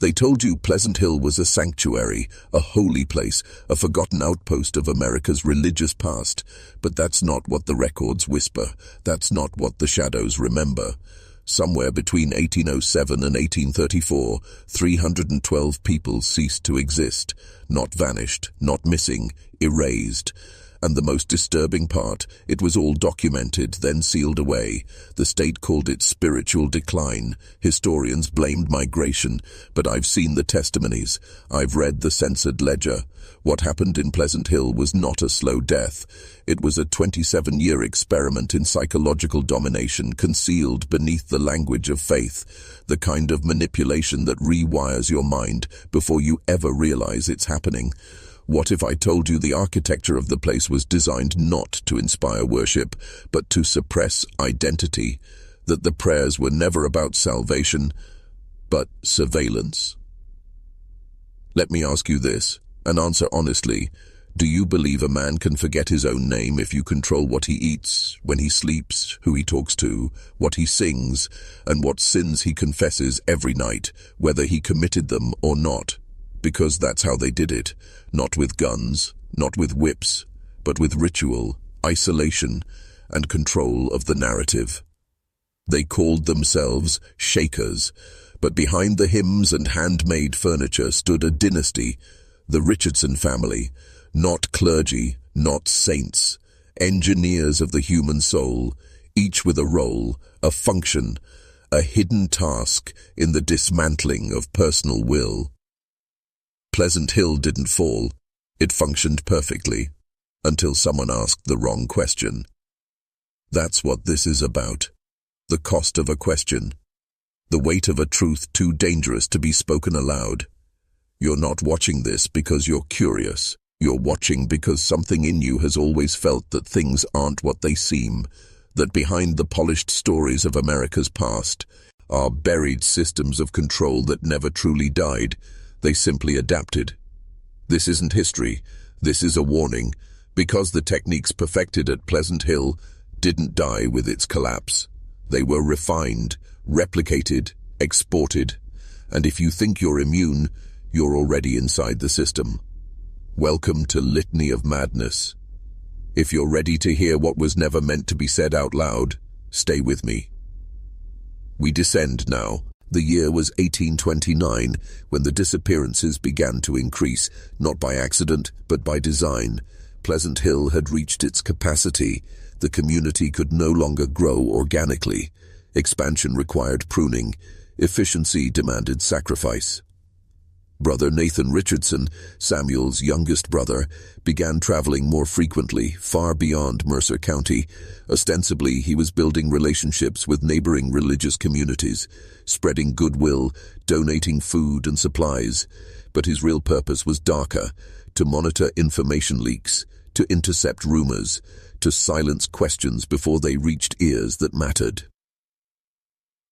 They told you Pleasant Hill was a sanctuary, a holy place, a forgotten outpost of America's religious past. But that's not what the records whisper. That's not what the shadows remember. Somewhere between 1807 and 1834, 312 people ceased to exist. Not vanished, not missing, erased. And the most disturbing part, it was all documented, then sealed away. The state called it spiritual decline. Historians blamed migration, but I've seen the testimonies. I've read the censored ledger. What happened in Pleasant Hill was not a slow death. It was a 27-year experiment in psychological domination concealed beneath the language of faith, the kind of manipulation that rewires your mind before you ever realize it's happening. What if I told you the architecture of the place was designed not to inspire worship, but to suppress identity, that the prayers were never about salvation, but surveillance? Let me ask you this, and answer honestly. Do you believe a man can forget his own name if you control what he eats, when he sleeps, who he talks to, what he sings, and what sins he confesses every night, whether he committed them or not? Because that's how they did it. Not with guns, not with whips, but with ritual, isolation, and control of the narrative. They called themselves Shakers, but behind the hymns and handmade furniture stood a dynasty, the Richardson family, not clergy, not saints, engineers of the human soul, each with a role, a function, a hidden task in the dismantling of personal will. Pleasant Hill didn't fall. It functioned perfectly, until someone asked the wrong question. That's what this is about. The cost of a question. The weight of a truth too dangerous to be spoken aloud. You're not watching this because you're curious. You're watching because something in you has always felt that things aren't what they seem, that behind the polished stories of America's past are buried systems of control that never truly died. They simply adapted. This isn't history. This is a warning, because the techniques perfected at Pleasant Hill didn't die with its collapse. They were refined, replicated, exported, and if you think you're immune, you're already inside the system. Welcome to Litany of Madness. If you're ready to hear what was never meant to be said out loud, stay with me. We descend now. The year was 1829, when the disappearances began to increase, not by accident, but by design. Pleasant Hill had reached its capacity. The community could no longer grow organically. Expansion required pruning. Efficiency demanded sacrifice. Brother Nathan Richardson, Samuel's youngest brother, began traveling more frequently, far beyond Mercer County. Ostensibly, he was building relationships with neighboring religious communities, spreading goodwill, donating food and supplies. But his real purpose was darker: to monitor information leaks, to intercept rumors, to silence questions before they reached ears that mattered.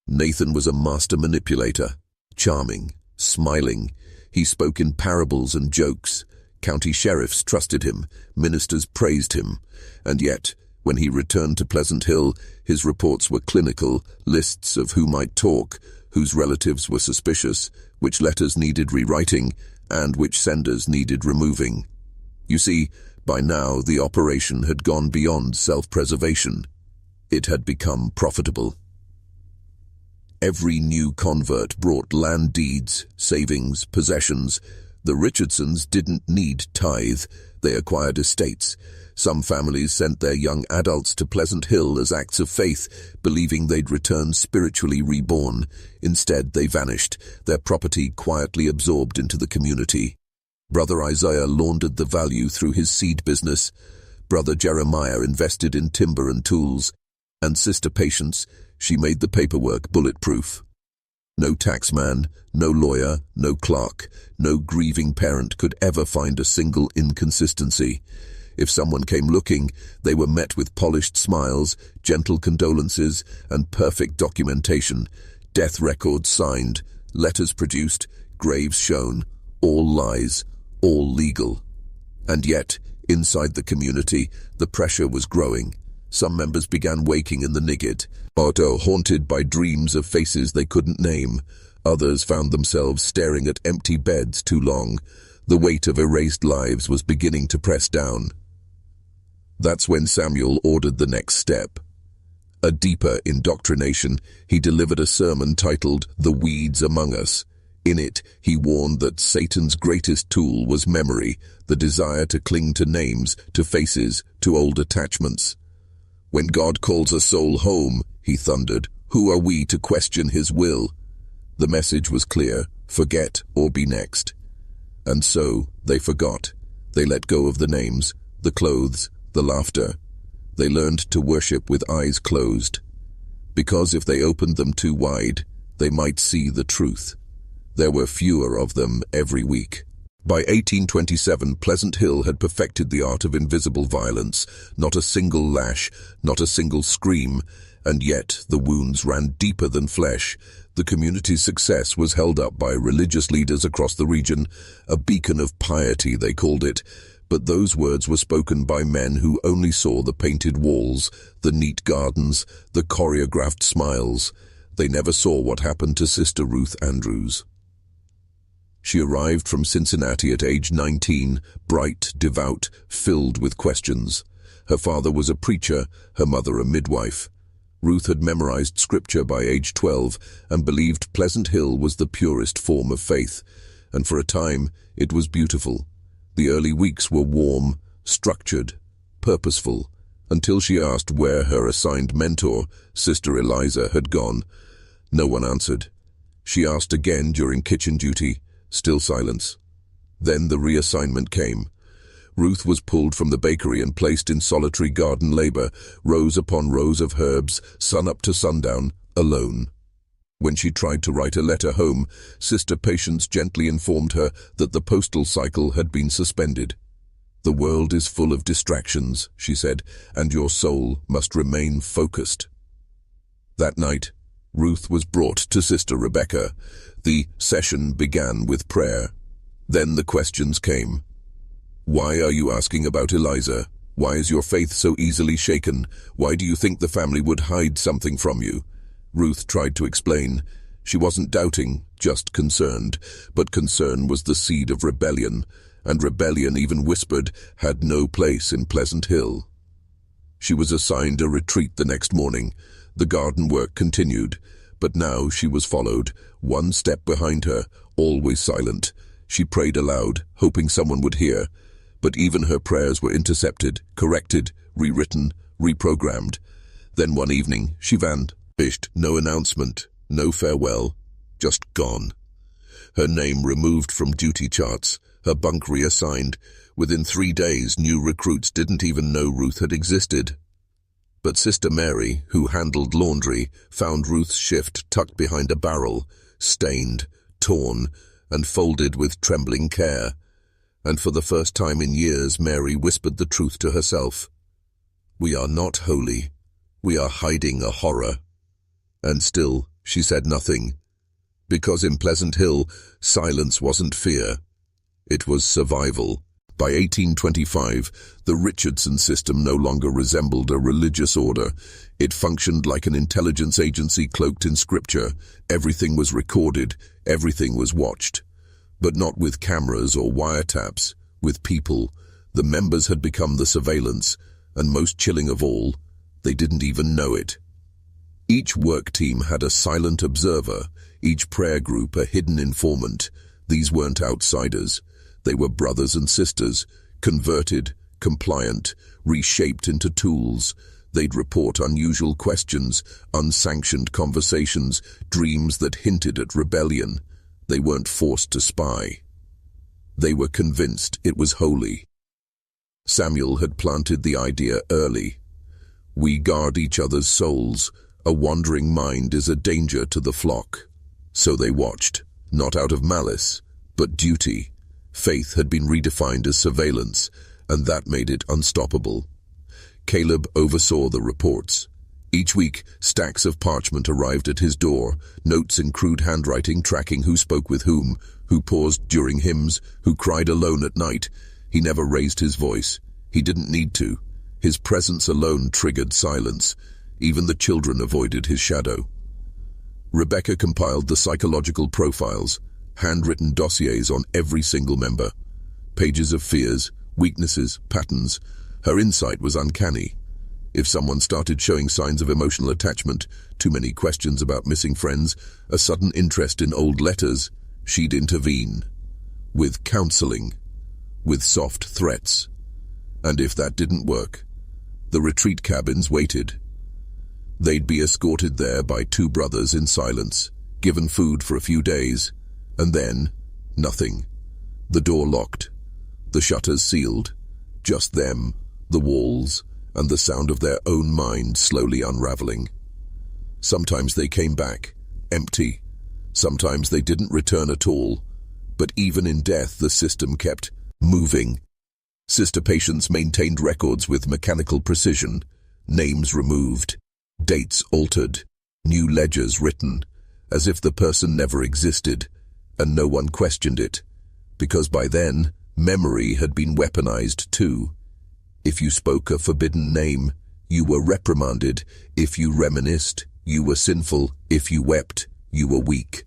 Nathan was a master manipulator, charming, smiling. He spoke in parables and jokes. County sheriffs trusted him, ministers praised him, and yet, when he returned to Pleasant Hill, his reports were clinical, lists of who might talk, whose relatives were suspicious, which letters needed rewriting, and which senders needed removing. You see, by now the operation had gone beyond self-preservation. It had become profitable. Every new convert brought land deeds, savings, possessions. The Richardsons didn't need tithe. They acquired estates. Some families sent their young adults to Pleasant Hill as acts of faith, believing they'd return spiritually reborn. Instead, they vanished, their property quietly absorbed into the community. Brother Isaiah laundered the value through his seed business. Brother Jeremiah invested in timber and tools. And Sister Patience, she made the paperwork bulletproof. No taxman, no lawyer, no clerk, no grieving parent could ever find a single inconsistency. If someone came looking, they were met with polished smiles, gentle condolences, and perfect documentation. Death records signed, letters produced, graves shown, all lies, all legal. And yet, inside the community, the pressure was growing. Some members began waking in the niggid, haunted by dreams of faces they couldn't name. Others found themselves staring at empty beds too long. The weight of erased lives was beginning to press down. That's when Samuel ordered the next step. A deeper indoctrination. He delivered a sermon titled "The Weeds Among Us." In it, he warned that Satan's greatest tool was memory, the desire to cling to names, to faces, to old attachments. When God calls a soul home, he thundered, who are we to question his will? The message was clear: forget or be next. And so, they forgot. They let go of the names, the clothes, the laughter. They learned to worship with eyes closed. Because if they opened them too wide, they might see the truth. There were fewer of them every week. By 1827, Pleasant Hill had perfected the art of invisible violence. Not a single lash, not a single scream, and yet the wounds ran deeper than flesh. The community's success was held up by religious leaders across the region. A beacon of piety, they called it. But those words were spoken by men who only saw the painted walls, the neat gardens, the choreographed smiles. They never saw what happened to Sister Ruth Andrews. She arrived from Cincinnati at age 19, bright, devout, filled with questions. Her father was a preacher, her mother a midwife. Ruth had memorized scripture by age 12 and believed Pleasant Hill was the purest form of faith. And for a time, it was beautiful. The early weeks were warm, structured, purposeful, until she asked where her assigned mentor, Sister Eliza, had gone. No one answered. She asked again during kitchen duty. Still silence. Then the reassignment came. Ruth was pulled from the bakery and placed in solitary garden labor, rows upon rows of herbs, sun up to sundown, alone. When she tried to write a letter home, Sister Patience gently informed her that the postal cycle had been suspended. "The world is full of distractions," she said, "and your soul must remain focused." That night, Ruth was brought to Sister Rebecca. The session began with prayer. Then the questions came. Why are you asking about Eliza? Why is your faith so easily shaken? Why do you think the family would hide something from you? Ruth tried to explain. She wasn't doubting, just concerned. But concern was the seed of rebellion, and rebellion, even whispered, had no place in Pleasant Hill. She was assigned a retreat the next morning. The garden work continued, but now she was followed, one step behind her, always silent. She prayed aloud, hoping someone would hear. But even her prayers were intercepted, corrected, rewritten, reprogrammed. Then one evening, she vanished. No announcement, no farewell, just gone. Her name removed from duty charts, her bunk reassigned. Within 3 days, new recruits didn't even know Ruth had existed. But Sister Mary, who handled laundry, found Ruth's shift tucked behind a barrel, stained, torn, and folded with trembling care. And for the first time in years, Mary whispered the truth to herself. We are not holy. We are hiding a horror. And still, she said nothing. Because in Pleasant Hill, silence wasn't fear. It was survival. By 1825, the Richardson system no longer resembled a religious order. It functioned like an intelligence agency cloaked in scripture. Everything was recorded, everything was watched. But not with cameras or wiretaps, with people. The members had become the surveillance, and most chilling of all, they didn't even know it. Each work team had a silent observer, each prayer group a hidden informant. These weren't outsiders. They were brothers and sisters, converted, compliant, reshaped into tools. They'd report unusual questions, unsanctioned conversations, dreams that hinted at rebellion. They weren't forced to spy. They were convinced it was holy. Samuel had planted the idea early. We guard each other's souls. A wandering mind is a danger to the flock. So they watched, not out of malice, but duty. Faith had been redefined as surveillance, and that made it unstoppable. Caleb oversaw the reports. Each week, stacks of parchment arrived at his door, notes in crude handwriting tracking who spoke with whom, who paused during hymns, who cried alone at night. He never raised his voice. He didn't need to. His presence alone triggered silence. Even the children avoided his shadow. Rebecca compiled the psychological profiles, handwritten dossiers on every single member. Pages of fears, weaknesses, patterns. Her insight was uncanny. If someone started showing signs of emotional attachment, too many questions about missing friends, a sudden interest in old letters, she'd intervene. With counseling, with soft threats. And if that didn't work, the retreat cabins waited. They'd be escorted there by two brothers in silence, given food for a few days, and then, nothing. The door locked, the shutters sealed, just them, the walls, and the sound of their own mind slowly unraveling. Sometimes they came back, empty. Sometimes they didn't return at all. But even in death, the system kept moving. Sister patients maintained records with mechanical precision, names removed, dates altered, new ledgers written, as if the person never existed, and no one questioned it, because by then, memory had been weaponized too. If you spoke a forbidden name, you were reprimanded. If you reminisced, you were sinful. If you wept, you were weak.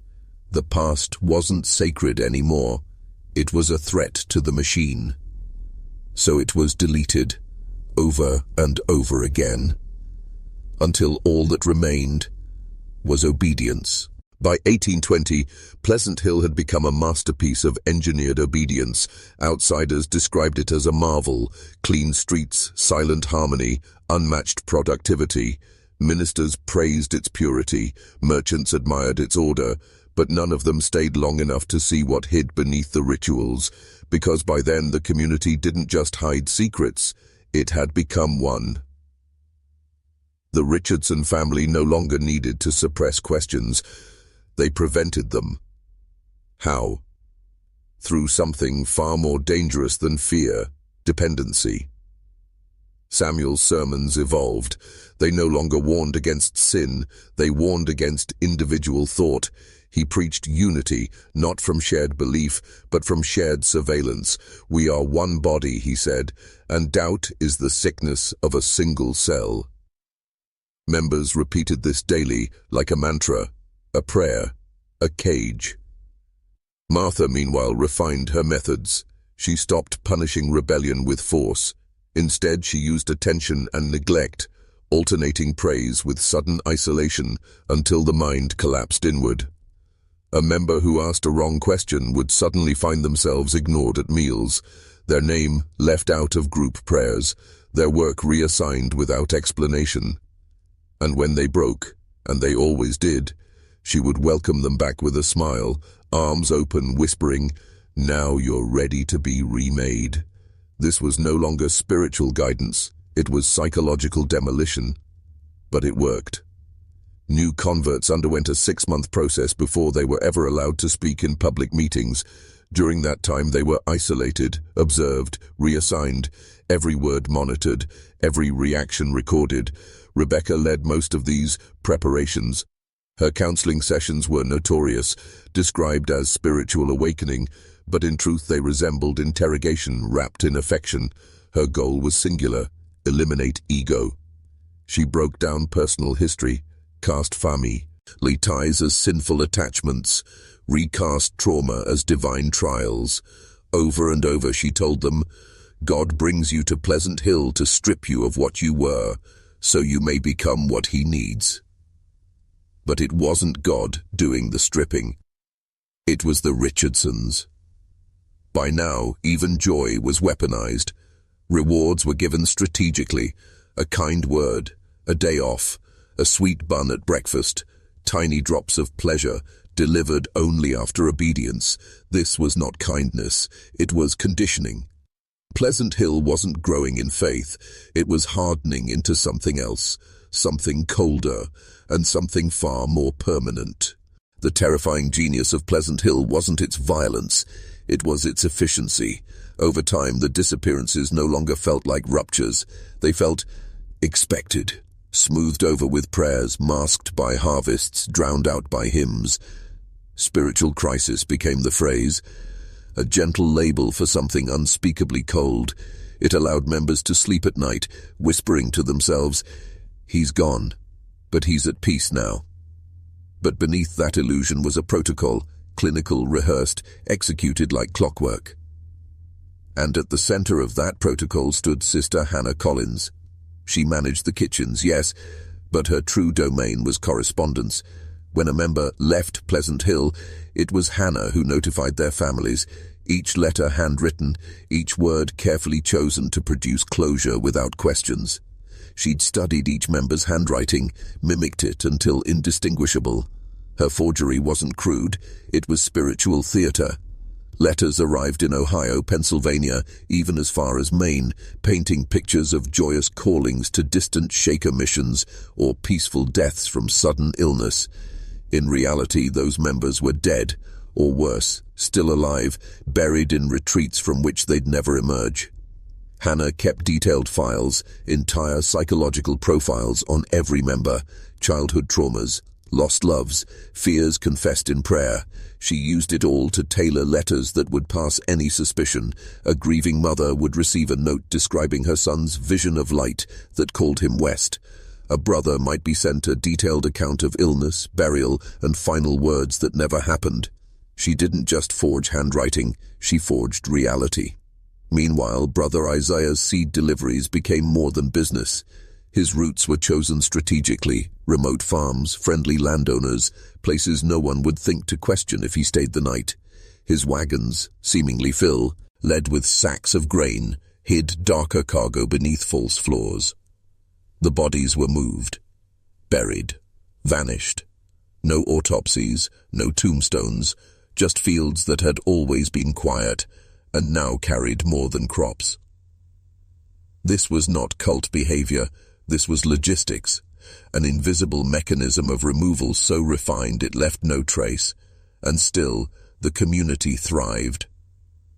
The past wasn't sacred anymore. It was a threat to the machine. So it was deleted, over and over again, until all that remained was obedience. By 1820, Pleasant Hill had become a masterpiece of engineered obedience. Outsiders described it as a marvel: clean streets, silent harmony, unmatched productivity. Ministers praised its purity, merchants admired its order, but none of them stayed long enough to see what hid beneath the rituals, because by then the community didn't just hide secrets, it had become one. The Richardson family no longer needed to suppress questions. They prevented them. How? Through something far more dangerous than fear: dependency. Samuel's sermons evolved. They no longer warned against sin, they warned against individual thought. He preached unity, not from shared belief, but from shared surveillance. We are one body, he said, and doubt is the sickness of a single cell. Members repeated this daily, like a mantra, a prayer, a cage. Martha, meanwhile, refined her methods. She stopped punishing rebellion with force. Instead, she used attention and neglect, alternating praise with sudden isolation until the mind collapsed inward. A member who asked a wrong question would suddenly find themselves ignored at meals, their name left out of group prayers, their work reassigned without explanation. And when they broke, and they always did, she would welcome them back with a smile, arms open, whispering, "Now you're ready to be remade." This was no longer spiritual guidance, it was psychological demolition. But it worked. New converts underwent a 6-month process before they were ever allowed to speak in public meetings. During that time they were isolated, observed, reassigned, every word monitored, every reaction recorded. Rebecca led most of these preparations. Her counseling sessions were notorious, described as spiritual awakening, but in truth they resembled interrogation wrapped in affection. Her goal was singular: eliminate ego. She broke down personal history, cast family ties as sinful attachments, recast trauma as divine trials. Over and over she told them, God brings you to Pleasant Hill to strip you of what you were, so you may become what he needs. But it wasn't God doing the stripping. It was the Richardsons. By now, even joy was weaponized. Rewards were given strategically: a kind word, a day off, a sweet bun at breakfast, tiny drops of pleasure, delivered only after obedience. This was not kindness, it was conditioning. Pleasant Hill wasn't growing in faith, it was hardening into something else, something colder, and something far more permanent. The terrifying genius of Pleasant Hill wasn't its violence, it was its efficiency. Over time, the disappearances no longer felt like ruptures, they felt expected. Smoothed over with prayers, masked by harvests, drowned out by hymns. Spiritual crisis became the phrase, a gentle label for something unspeakably cold. It allowed members to sleep at night, whispering to themselves, "He's gone, but he's at peace now." But beneath that illusion was a protocol, clinical, rehearsed, executed like clockwork. And at the center of that protocol stood Sister Hannah Collins. She managed the kitchens, yes, but her true domain was correspondence. When a member left Pleasant Hill, it was Hannah who notified their families, each letter handwritten, each word carefully chosen to produce closure without questions. She'd studied each member's handwriting, mimicked it until indistinguishable. Her forgery wasn't crude, it was spiritual theater. Letters arrived in Ohio, Pennsylvania, even as far as Maine, painting pictures of joyous callings to distant Shaker missions or peaceful deaths from sudden illness. In reality, those members were dead, or worse, still alive, buried in retreats from which they'd never emerge. Hannah kept detailed files, entire psychological profiles on every member, childhood traumas, lost loves, fears confessed in prayer. She used it all to tailor letters that would pass any suspicion. A grieving mother would receive a note describing her son's vision of light that called him west. A brother might be sent a detailed account of illness, burial, and final words that never happened. She didn't just forge handwriting, she forged reality. Meanwhile, Brother Isaiah's seed deliveries became more than business. His routes were chosen strategically, remote farms, friendly landowners, places no one would think to question if he stayed the night. His wagons, seemingly full, led with sacks of grain, hid darker cargo beneath false floors. The bodies were moved, buried, vanished. No autopsies, no tombstones, just fields that had always been quiet and now carried more than crops. This was not cult behavior, this was logistics, an invisible mechanism of removal so refined it left no trace, and still the community thrived.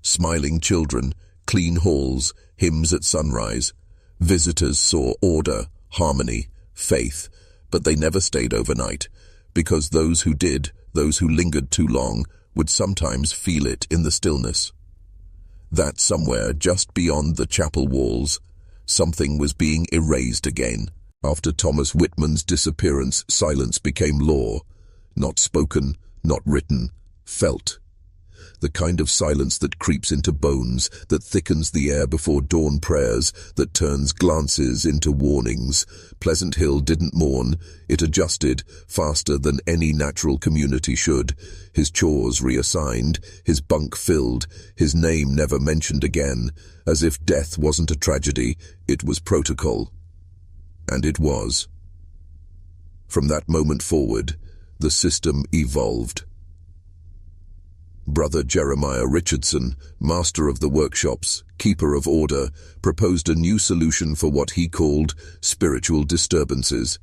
Smiling children, clean halls, hymns at sunrise. Visitors saw order, harmony, faith, but they never stayed overnight, because those who did, those who lingered too long, would sometimes feel it in the stillness. That somewhere just beyond the chapel walls, something was being erased again. After Thomas Whitman's disappearance, silence became law. Not spoken, not written, felt. The kind of silence that creeps into bones, that thickens the air before dawn prayers, that turns glances into warnings. Pleasant Hill didn't mourn. It adjusted, faster than any natural community should. His chores reassigned, his bunk filled, his name never mentioned again. As if death wasn't a tragedy, it was protocol. And it was. From that moment forward, the system evolved. Brother Jeremiah Richardson, master of the workshops, keeper of order, proposed a new solution for what he called spiritual disturbances.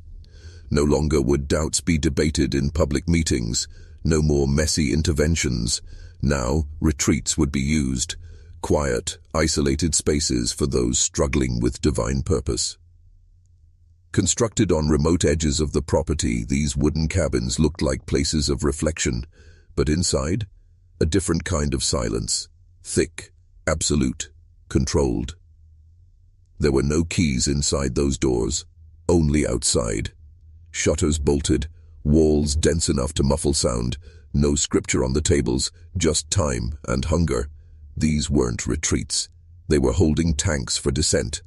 No longer would doubts be debated in public meetings, no more messy interventions. Now, retreats would be used, quiet, isolated spaces for those struggling with divine purpose. Constructed on remote edges of the property, these wooden cabins looked like places of reflection, but inside, a different kind of silence, thick, absolute, controlled. There were no keys inside those doors, only outside. Shutters bolted, walls dense enough to muffle sound, no scripture on the tables, just time and hunger. These weren't retreats. They were holding tanks for descent.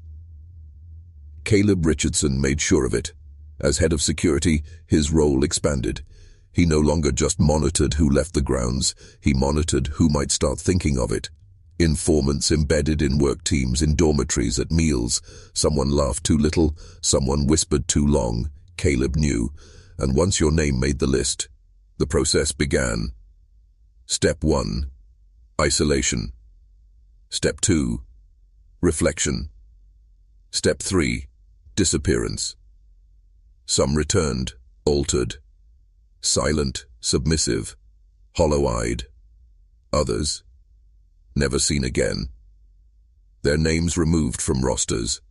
Caleb Richardson made sure of it. As head of security, his role expanded. He no longer just monitored who left the grounds, he monitored who might start thinking of it. Informants embedded in work teams in dormitories at meals. Someone laughed too little, someone whispered too long. Caleb knew, and once your name made the list, the process began. Step 1. Isolation. Step 2. Reflection. Step 3. Disappearance. Some returned, altered. Silent, submissive, hollow-eyed. Others, never seen again. Their names removed from rosters.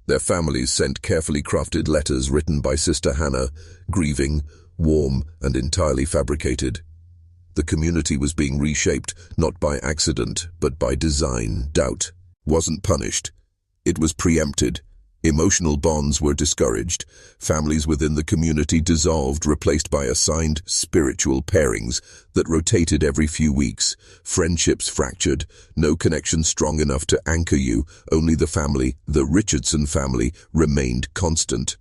Their families sent carefully crafted letters written by Sister Hannah, grieving, warm, and entirely fabricated. The community was being reshaped, not by accident, but by design. Doubt wasn't punished. It was preempted. Emotional bonds were discouraged. Families within the community dissolved, replaced by assigned spiritual pairings that rotated every few weeks. Friendships fractured, no connection strong enough to anchor you. Only the family, the Richardson family, remained constant.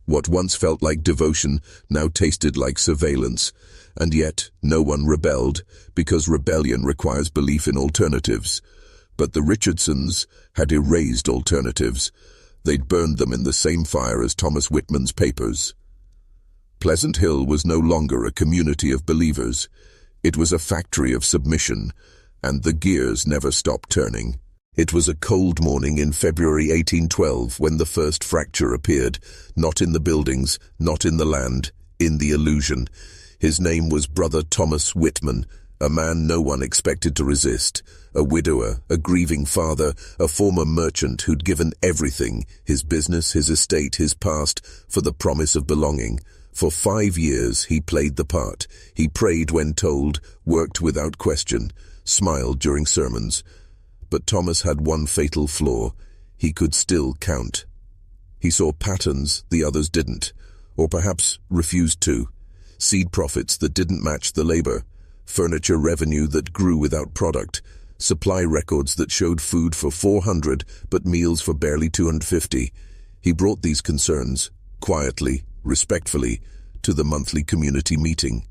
What once felt like devotion now tasted like surveillance. And yet, no one rebelled, because rebellion requires belief in alternatives. But the Richardsons had erased alternatives. They'd burned them in the same fire as Thomas Whitman's papers. Pleasant Hill was no longer a community of believers. It was a factory of submission, and the gears never stopped turning. It was a cold morning in February 1812 when the first fracture appeared, not in the buildings, not in the land, in the illusion. His name was Brother Thomas Whitman, a man no one expected to resist, a widower, a grieving father, a former merchant who'd given everything, his business, his estate, his past, for the promise of belonging. For 5 years he played the part. He prayed when told, worked without question, smiled during sermons. But Thomas had one fatal flaw. He could still count. He saw patterns the others didn't, or perhaps refused to. Seed profits that didn't match the labor, furniture revenue that grew without product, supply records that showed food for 400 but meals for barely 250. He brought these concerns, quietly, respectfully, to the monthly community meeting.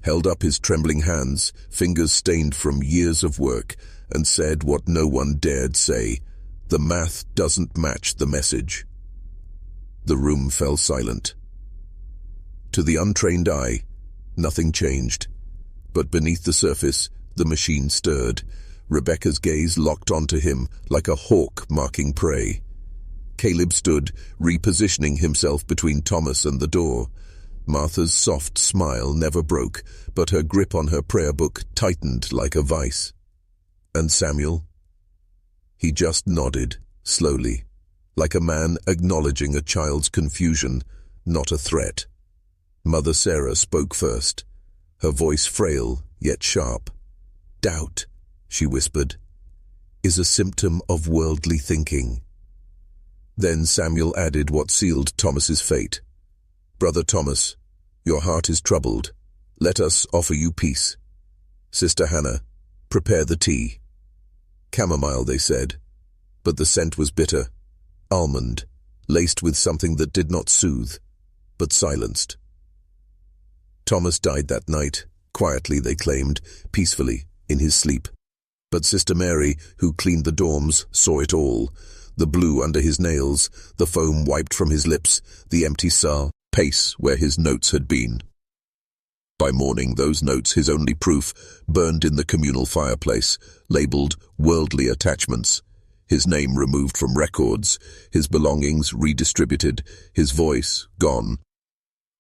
Held up his trembling hands, fingers stained from years of work, and said what no one dared say: "The math doesn't match the message." The room fell silent. To the untrained eye, nothing changed. But beneath the surface, the machine stirred. Rebecca's gaze locked onto him like a hawk marking prey. Caleb stood, repositioning himself between Thomas and the door. Martha's soft smile never broke, but her grip on her prayer book tightened like a vice. And Samuel? He just nodded, slowly, like a man acknowledging a child's confusion, not a threat. Mother Sarah spoke first, her voice frail yet sharp. "Doubt," she whispered, "is a symptom of worldly thinking." Then Samuel added what sealed Thomas's fate. "Brother Thomas, your heart is troubled. Let us offer you peace. Sister Hannah, prepare the tea." Chamomile, they said, but the scent was bitter, almond, laced with something that did not soothe, but silenced. Thomas died that night, quietly they claimed, peacefully, in his sleep. But Sister Mary, who cleaned the dorms, saw it all. The blue under his nails, the foam wiped from his lips, the empty cell, pace where his notes had been. By morning, those notes, his only proof, burned in the communal fireplace, labeled worldly attachments. His name removed from records, his belongings redistributed, his voice gone.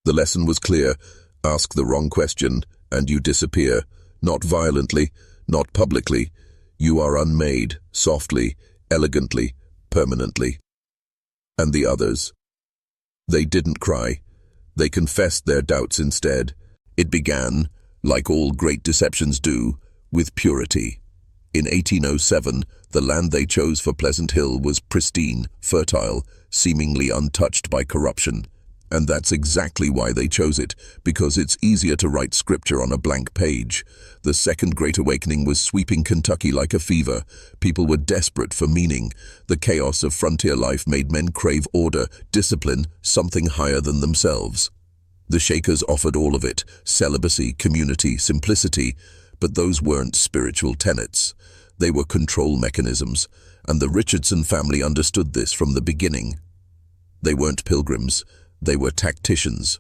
The lesson was clear: ask the wrong question, and you disappear. Not violently, not publicly. You are unmade, softly, elegantly, permanently. And the others? They didn't cry. They confessed their doubts instead. It began, like all great deceptions do, with purity. In 1807, the land they chose for Pleasant Hill was pristine, fertile, seemingly untouched by corruption. And that's exactly why they chose it, because it's easier to write scripture on a blank page. The Second Great Awakening was sweeping Kentucky like a fever. People were desperate for meaning. The chaos of frontier life made men crave order, discipline, something higher than themselves. The Shakers offered all of it: celibacy, community, simplicity. But those weren't spiritual tenets. They were control mechanisms, and the Richardson family understood this from the beginning. They weren't pilgrims. They were tacticians.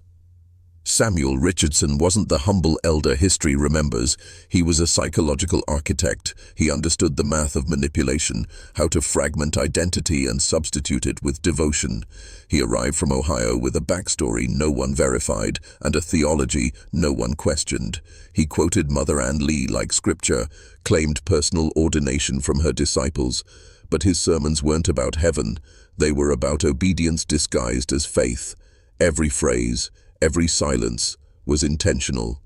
Samuel Richardson wasn't the humble elder history remembers. He was a psychological architect. He understood the math of manipulation, how to fragment identity and substitute it with devotion. He arrived from Ohio with a backstory no one verified and a theology no one questioned. He quoted Mother Ann Lee like scripture, claimed personal ordination from her disciples. But his sermons weren't about heaven. They were about obedience disguised as faith. Every phrase, every silence was intentional.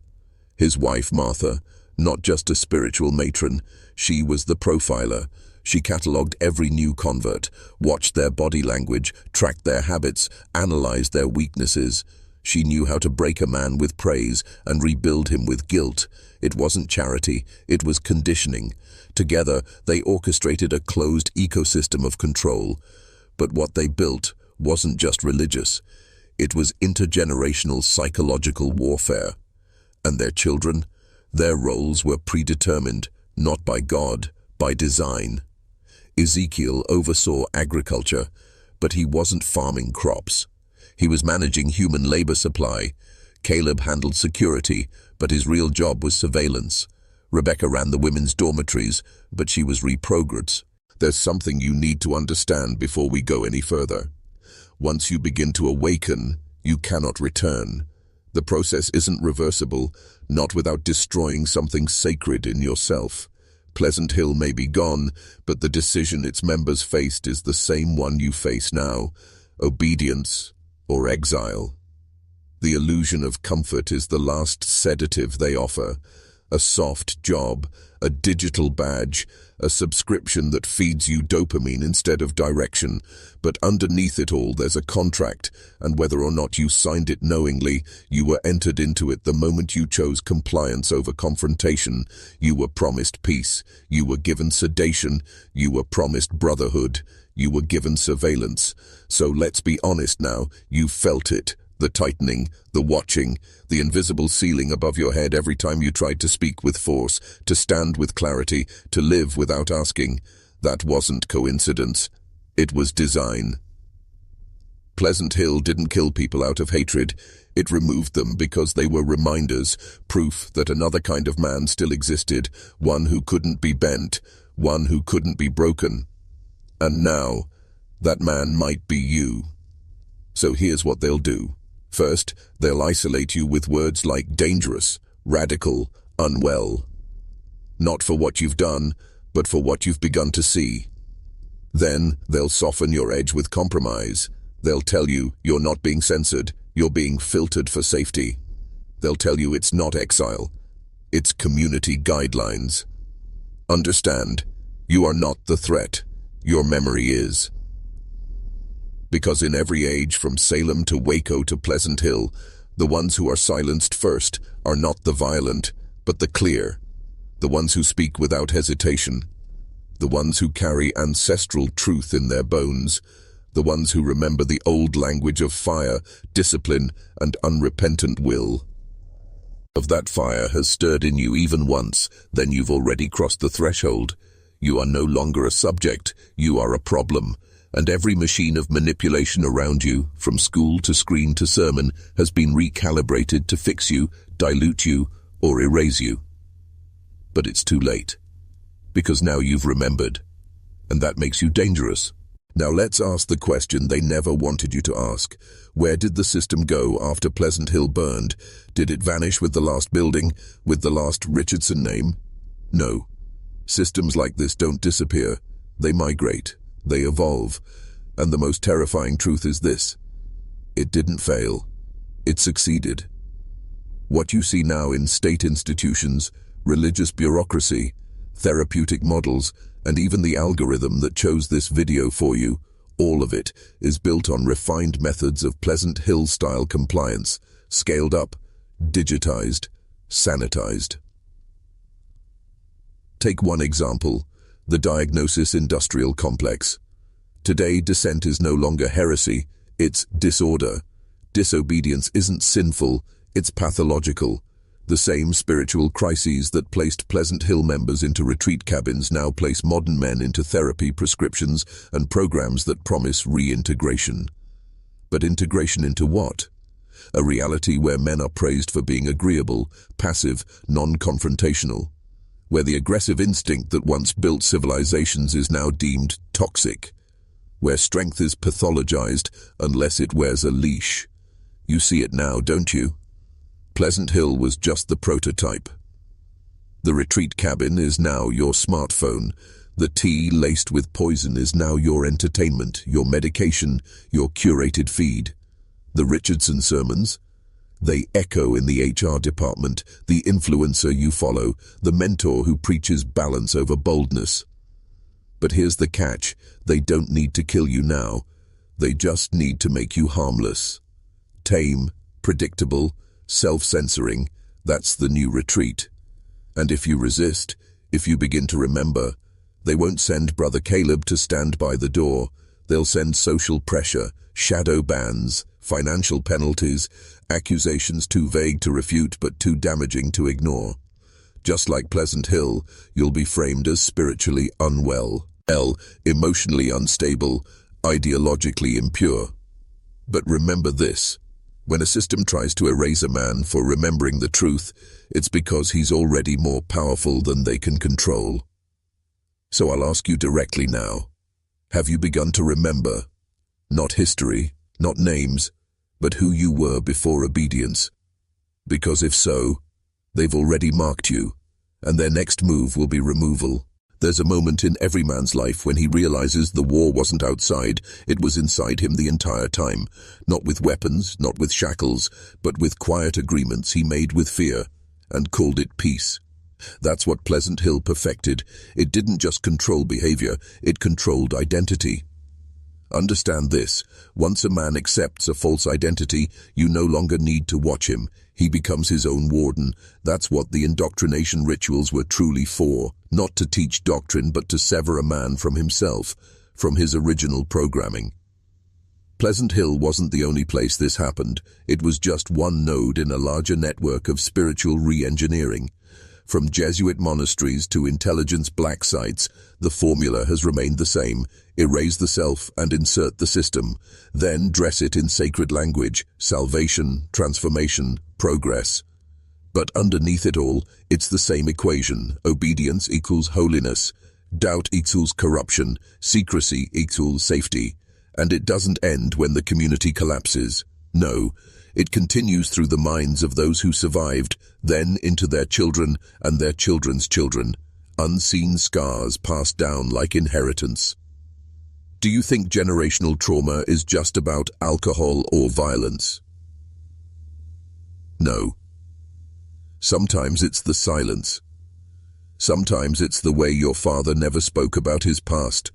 His wife, Martha, not just a spiritual matron, she was the profiler. She catalogued every new convert, watched their body language, tracked their habits, analyzed their weaknesses. She knew how to break a man with praise and rebuild him with guilt. It wasn't charity, it was conditioning. Together, they orchestrated a closed ecosystem of control. But what they built wasn't just religious. It was intergenerational psychological warfare. And their children? Their roles were predetermined, not by God, by design. Ezekiel oversaw agriculture, but he wasn't farming crops. He was managing human labor supply. Caleb handled security, but his real job was surveillance. Rebecca ran the women's dormitories, but she was reprogrammed. There's something you need to understand before we go any further. Once you begin to awaken, you cannot return. The process isn't reversible, not without destroying something sacred in yourself. Pleasant Hill may be gone, but the decision its members faced is the same one you face now: obedience or exile. The illusion of comfort is the last sedative they offer. A soft job, a digital badge, a subscription that feeds you dopamine instead of direction. But underneath it all, there's a contract, and whether or not you signed it knowingly, you were entered into it the moment you chose compliance over confrontation. You were promised peace. You were given sedation. You were promised brotherhood. You were given surveillance. So let's be honest now, you felt it. The tightening, the watching, the invisible ceiling above your head every time you tried to speak with force, to stand with clarity, to live without asking. That wasn't coincidence. It was design. Pleasant Hill didn't kill people out of hatred. It removed them because they were reminders, proof that another kind of man still existed, one who couldn't be bent, one who couldn't be broken. And now, that man might be you. So here's what they'll do. First, they'll isolate you with words like dangerous, radical, unwell. Not for what you've done, but for what you've begun to see. Then, they'll soften your edge with compromise. They'll tell you you're not being censored, you're being filtered for safety. They'll tell you it's not exile, it's community guidelines. Understand, you are not the threat, your memory is. Because in every age, from Salem to Waco to Pleasant Hill, the ones who are silenced first are not the violent, but the clear, the ones who speak without hesitation, the ones who carry ancestral truth in their bones, the ones who remember the old language of fire, discipline, and unrepentant will. If that fire has stirred in you even once, then you've already crossed the threshold. You are no longer a subject, you are a problem. And every machine of manipulation around you, from school to screen to sermon, has been recalibrated to fix you, dilute you, or erase you. But it's too late, because now you've remembered, and that makes you dangerous. Now let's ask the question they never wanted you to ask. Where did the system go after Pleasant Hill burned? Did it vanish with the last building, with the last Richardson name? No. Systems like this don't disappear. They migrate. They evolve. And the most terrifying truth is this: it didn't fail. It succeeded. What you see now in state institutions, religious bureaucracy, therapeutic models, and even the algorithm that chose this video for you, all of it is built on refined methods of Pleasant Hill-style compliance, scaled up, digitized, sanitized. Take one example: the diagnosis industrial complex. Today, dissent is no longer heresy, it's disorder. Disobedience isn't sinful, it's pathological. The same spiritual crises that placed Pleasant Hill members into retreat cabins now place modern men into therapy, prescriptions, and programs that promise reintegration. But integration into what? A reality where men are praised for being agreeable, passive, non-confrontational. Where the aggressive instinct that once built civilizations is now deemed toxic. Where strength is pathologized unless it wears a leash. You see it now, don't you? Pleasant Hill was just the prototype. The retreat cabin is now your smartphone. The tea laced with poison is now your entertainment, your medication, your curated feed. The Richardson sermons? They echo in the HR department, the influencer you follow, the mentor who preaches balance over boldness. But here's the catch. They don't need to kill you now. They just need to make you harmless. Tame, predictable, self-censoring, that's the new retreat. And if you resist, if you begin to remember, they won't send Brother Caleb to stand by the door. They'll send social pressure, shadow bans, financial penalties, accusations too vague to refute but too damaging to ignore. Just like Pleasant Hill, you'll be framed as spiritually unwell, emotionally unstable, ideologically impure. But remember this. When a system tries to erase a man for remembering the truth, it's because he's already more powerful than they can control. So I'll ask you directly now. Have you begun to remember? Not history, not names, but who you were before obedience. Because if so, they've already marked you, and their next move will be removal. There's a moment in every man's life when he realizes the war wasn't outside, it was inside him the entire time. Not with weapons, not with shackles, but with quiet agreements he made with fear, and called it peace. That's what Pleasant Hill perfected. It didn't just control behavior, it controlled identity. Understand this, once a man accepts a false identity, you no longer need to watch him. He becomes his own warden. That's what the indoctrination rituals were truly for. Not to teach doctrine, but to sever a man from himself, from his original programming. Pleasant Hill wasn't the only place this happened. It was just one node in a larger network of spiritual re-engineering. From Jesuit monasteries to intelligence black sites, the formula has remained the same. Erase the self and insert the system. Then dress it in sacred language, salvation, transformation, progress. But underneath it all, it's the same equation. Obedience equals holiness. Doubt equals corruption. Secrecy equals safety. And it doesn't end when the community collapses. No, it continues through the minds of those who survived, then into their children and their children's children. Unseen scars passed down like inheritance. Do you think generational trauma is just about alcohol or violence? No. Sometimes it's the silence. Sometimes it's the way your father never spoke about his past,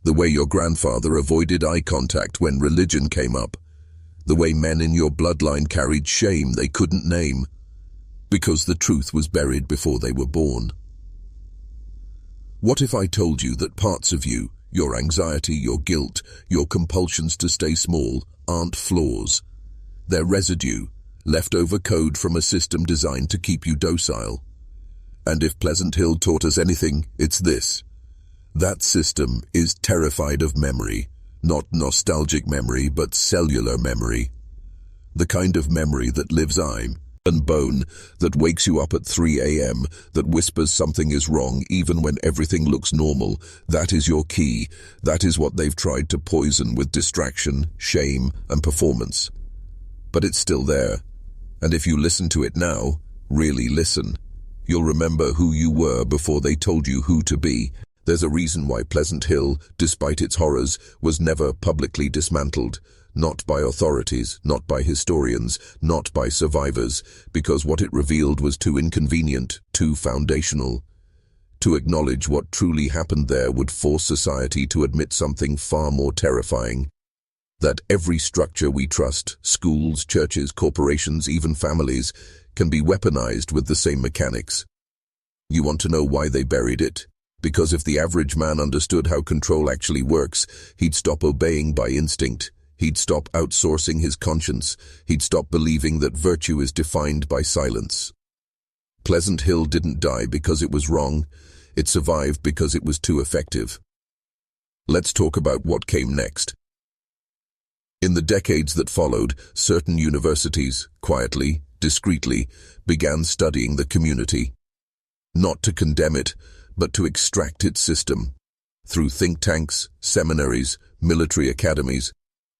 the way your grandfather avoided eye contact when religion came up, the way men in your bloodline carried shame they couldn't name, because the truth was buried before they were born. What if I told you that parts of you, your anxiety, your guilt, your compulsions to stay small, aren't flaws? They're residue, leftover code from a system designed to keep you docile. And if Pleasant Hill taught us anything, it's this. That system is terrified of memory. Not nostalgic memory, but cellular memory. The kind of memory that lives eye and bone, that wakes you up at 3 a.m., that whispers something is wrong even when everything looks normal. That is your key. That is what they've tried to poison with distraction, shame, and performance. But it's still there. And if you listen to it now, really listen, you'll remember who you were before they told you who to be. There's a reason why Pleasant Hill, despite its horrors, was never publicly dismantled. Not by authorities, not by historians, not by survivors, because what it revealed was too inconvenient, too foundational. To acknowledge what truly happened there would force society to admit something far more terrifying. That every structure we trust, schools, churches, corporations, even families, can be weaponized with the same mechanics. You want to know why they buried it? Because if the average man understood how control actually works, he'd stop obeying by instinct. He'd stop outsourcing his conscience. He'd stop believing that virtue is defined by silence. Pleasant Hill didn't die because it was wrong. It survived because it was too effective. Let's talk about what came next. In the decades that followed, certain universities, quietly, discreetly, began studying the community. Not to condemn it, but to extract its system. Through think tanks, seminaries, military academies,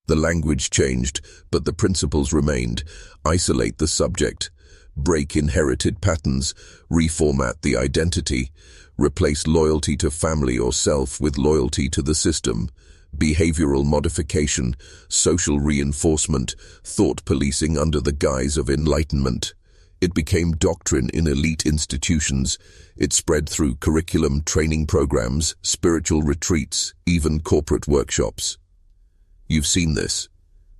the language changed, but the principles remained. Isolate the subject, break inherited patterns, reformat the identity, replace loyalty to family or self with loyalty to the system. Behavioral modification, social reinforcement, thought policing under the guise of enlightenment. It became doctrine in elite institutions. It spread through curriculum, training programs, spiritual retreats, even corporate workshops. You've seen this.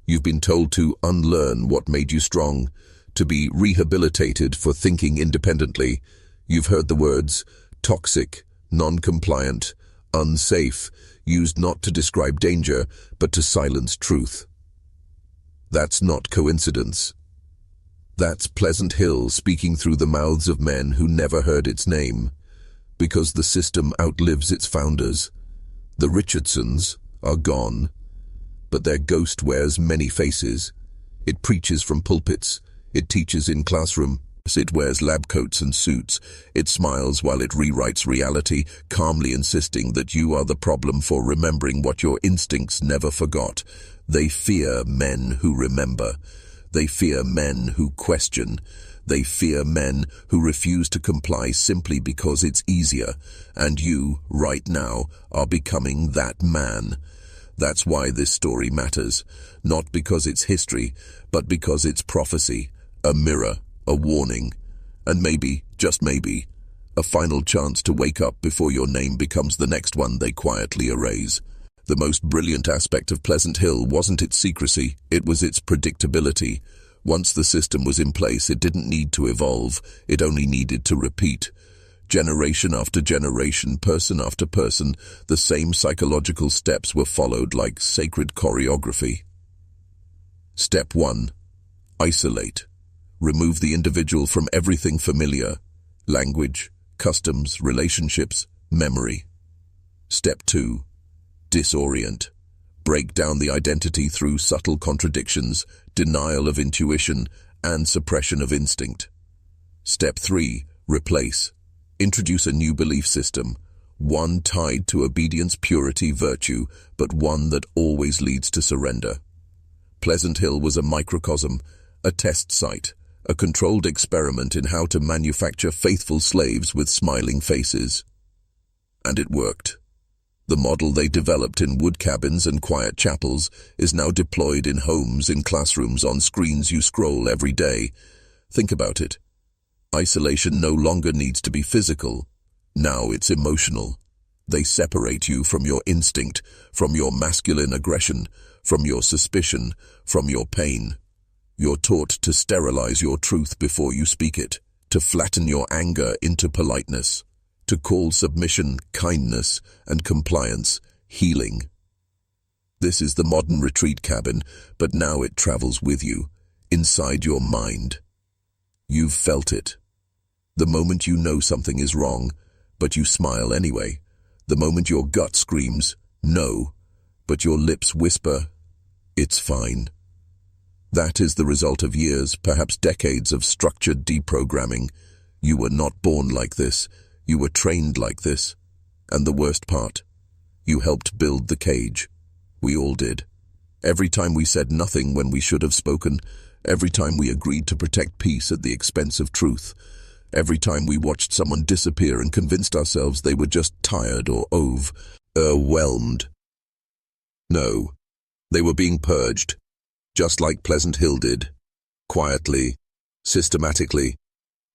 You've been told to unlearn what made you strong, to be rehabilitated for thinking independently. You've heard the words toxic, non-compliant, unsafe, used not to describe danger, but to silence truth. That's not coincidence. That's Pleasant Hill speaking through the mouths of men who never heard its name, because the system outlives its founders. The Richardsons are gone, but their ghost wears many faces. It preaches from pulpits. It teaches in classrooms. It wears lab coats and suits. It smiles while it rewrites reality, calmly insisting that you are the problem for remembering what your instincts never forgot. They fear men who remember. They fear men who question. They fear men who refuse to comply simply because it's easier. And you, right now, are becoming that man. That's why this story matters. Not because it's history, but because it's prophecy, a mirror, a warning, and maybe, just maybe, a final chance to wake up before your name becomes the next one they quietly erase. The most brilliant aspect of Pleasant Hill wasn't its secrecy, it was its predictability. Once the system was in place, it didn't need to evolve, it only needed to repeat. Generation after generation, person after person, the same psychological steps were followed like sacred choreography. Step 1. Isolate. Remove the individual from everything familiar: language, customs, relationships, memory. Step 2. Disorient. Break down the identity through subtle contradictions, denial of intuition, and suppression of instinct. Step 3. Replace. Introduce a new belief system, one tied to obedience, purity, virtue, but one that always leads to surrender. Pleasant Hill was a microcosm, a test site, a controlled experiment in how to manufacture faithful slaves with smiling faces. And it worked. The model they developed in wood cabins and quiet chapels is now deployed in homes, in classrooms, on screens you scroll every day. Think about it. Isolation no longer needs to be physical. Now it's emotional. They separate you from your instinct, from your masculine aggression, from your suspicion, from your pain. You're taught to sterilize your truth before you speak it, to flatten your anger into politeness, to call submission kindness and compliance healing. This is the modern retreat cabin, but now it travels with you, inside your mind. You've felt it. The moment you know something is wrong, but you smile anyway. The moment your gut screams, no, but your lips whisper, it's fine. That is the result of years, perhaps decades of structured deprogramming. You were not born like this. You were trained like this. And the worst part, you helped build the cage. We all did. Every time we said nothing when we should have spoken, every time we agreed to protect peace at the expense of truth, every time we watched someone disappear and convinced ourselves they were just tired or overwhelmed. No, they were being purged, just like Pleasant Hill did, quietly, systematically,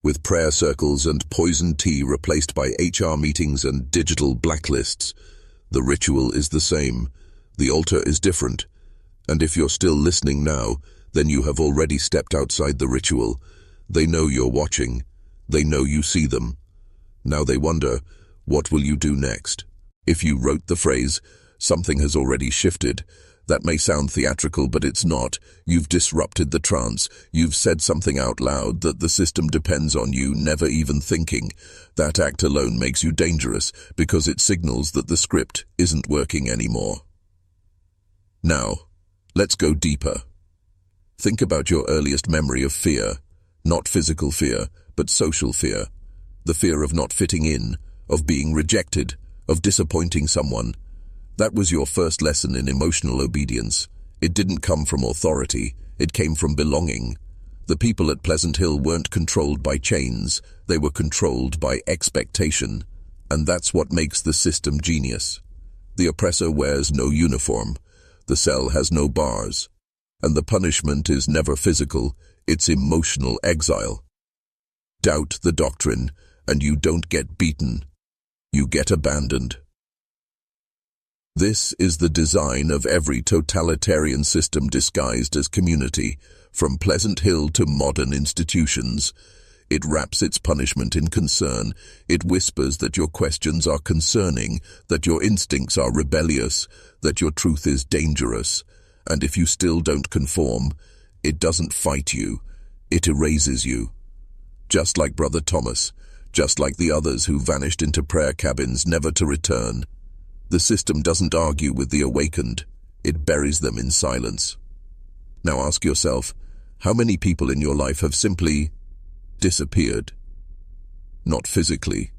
with prayer circles and poisoned tea replaced by HR meetings and digital blacklists. The ritual is the same, the altar is different, and if you're still listening now, then you have already stepped outside the ritual. They know you're watching. They know you see them. Now they wonder, what will you do next? If you wrote the phrase, something has already shifted, that may sound theatrical, but it's not. You've disrupted the trance. You've said something out loud that the system depends on you never even thinking. That act alone makes you dangerous because it signals that the script isn't working anymore. Now, let's go deeper. Think about your earliest memory of fear. Not physical fear, but social fear. The fear of not fitting in, of being rejected, of disappointing someone. That was your first lesson in emotional obedience. It didn't come from authority, it came from belonging. The people at Pleasant Hill weren't controlled by chains, they were controlled by expectation. And that's what makes the system genius. The oppressor wears no uniform, the cell has no bars, and the punishment is never physical, it's emotional exile. doubt the doctrine, and you don't get beaten. You get abandoned. This is the design of every totalitarian system disguised as community, from Pleasant Hill to modern institutions. It wraps its punishment in concern. It whispers that your questions are concerning, that your instincts are rebellious, that your truth is dangerous. And if you still don't conform, it doesn't fight you, it erases you. Just like Brother Thomas, just like the others who vanished into prayer cabins never to return. The system doesn't argue with the awakened, it buries them in silence. Now ask yourself, how many people in your life have simply disappeared? Not physically,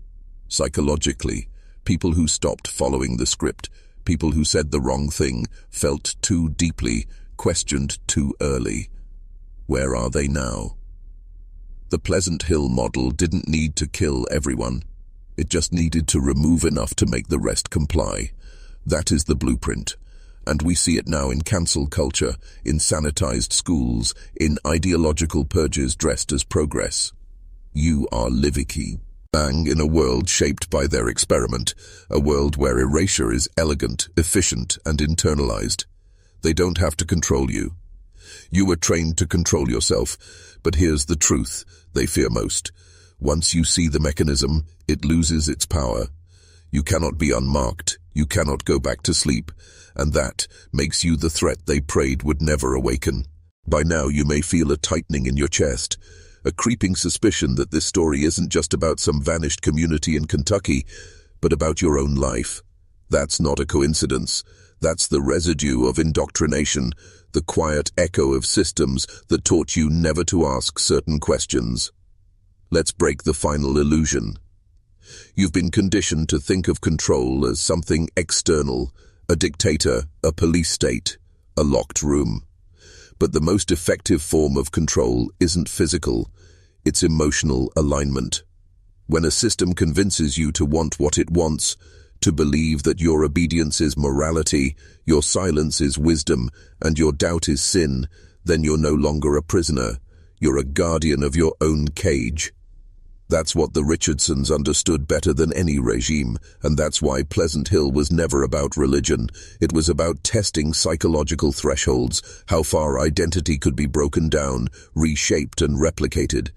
psychologically. People who stopped following the script, people who said the wrong thing, felt too deeply, questioned too early. Where are they now? The Pleasant Hill model didn't need to kill everyone. It just needed to remove enough to make the rest comply. That is the blueprint. And we see it now in cancel culture, in sanitized schools, in ideological purges dressed as progress. You are Liviki. Bang in a world shaped by their experiment, a world where erasure is elegant, efficient, and internalized. They don't have to control you. You were trained to control yourself, but here's the truth they fear most. Once you see the mechanism, it loses its power. You cannot be unmarked, you cannot go back to sleep, and that makes you the threat they prayed would never awaken. By now you may feel a tightening in your chest, a creeping suspicion that this story isn't just about some vanished community in Kentucky, but about your own life. That's not a coincidence. That's the residue of indoctrination, the quiet echo of systems that taught you never to ask certain questions. Let's break the final illusion. You've been conditioned to think of control as something external, a dictator, a police state, a locked room. But the most effective form of control isn't physical, it's emotional alignment. When a system convinces you to want what it wants, to believe that your obedience is morality, your silence is wisdom, and your doubt is sin, then you're no longer a prisoner. You're a guardian of your own cage. That's what the Richardsons understood better than any regime, and that's why Pleasant Hill was never about religion. It was about testing psychological thresholds, how far identity could be broken down, reshaped and replicated.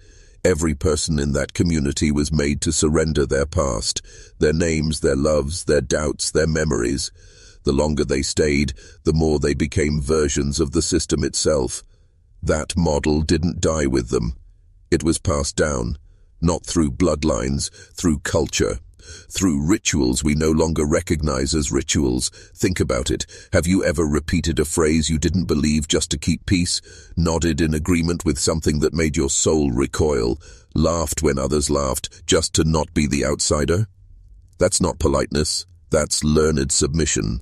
Every person in that community was made to surrender their past, their names, their loves, their doubts, their memories. The longer they stayed, the more they became versions of the system itself. That model didn't die with them. It was passed down. Not through bloodlines, through culture, through rituals we no longer recognize as rituals. Think about it. Have you ever repeated a phrase you didn't believe just to keep peace, nodded in agreement with something that made your soul recoil, laughed when others laughed just to not be the outsider? That's not politeness. That's learned submission.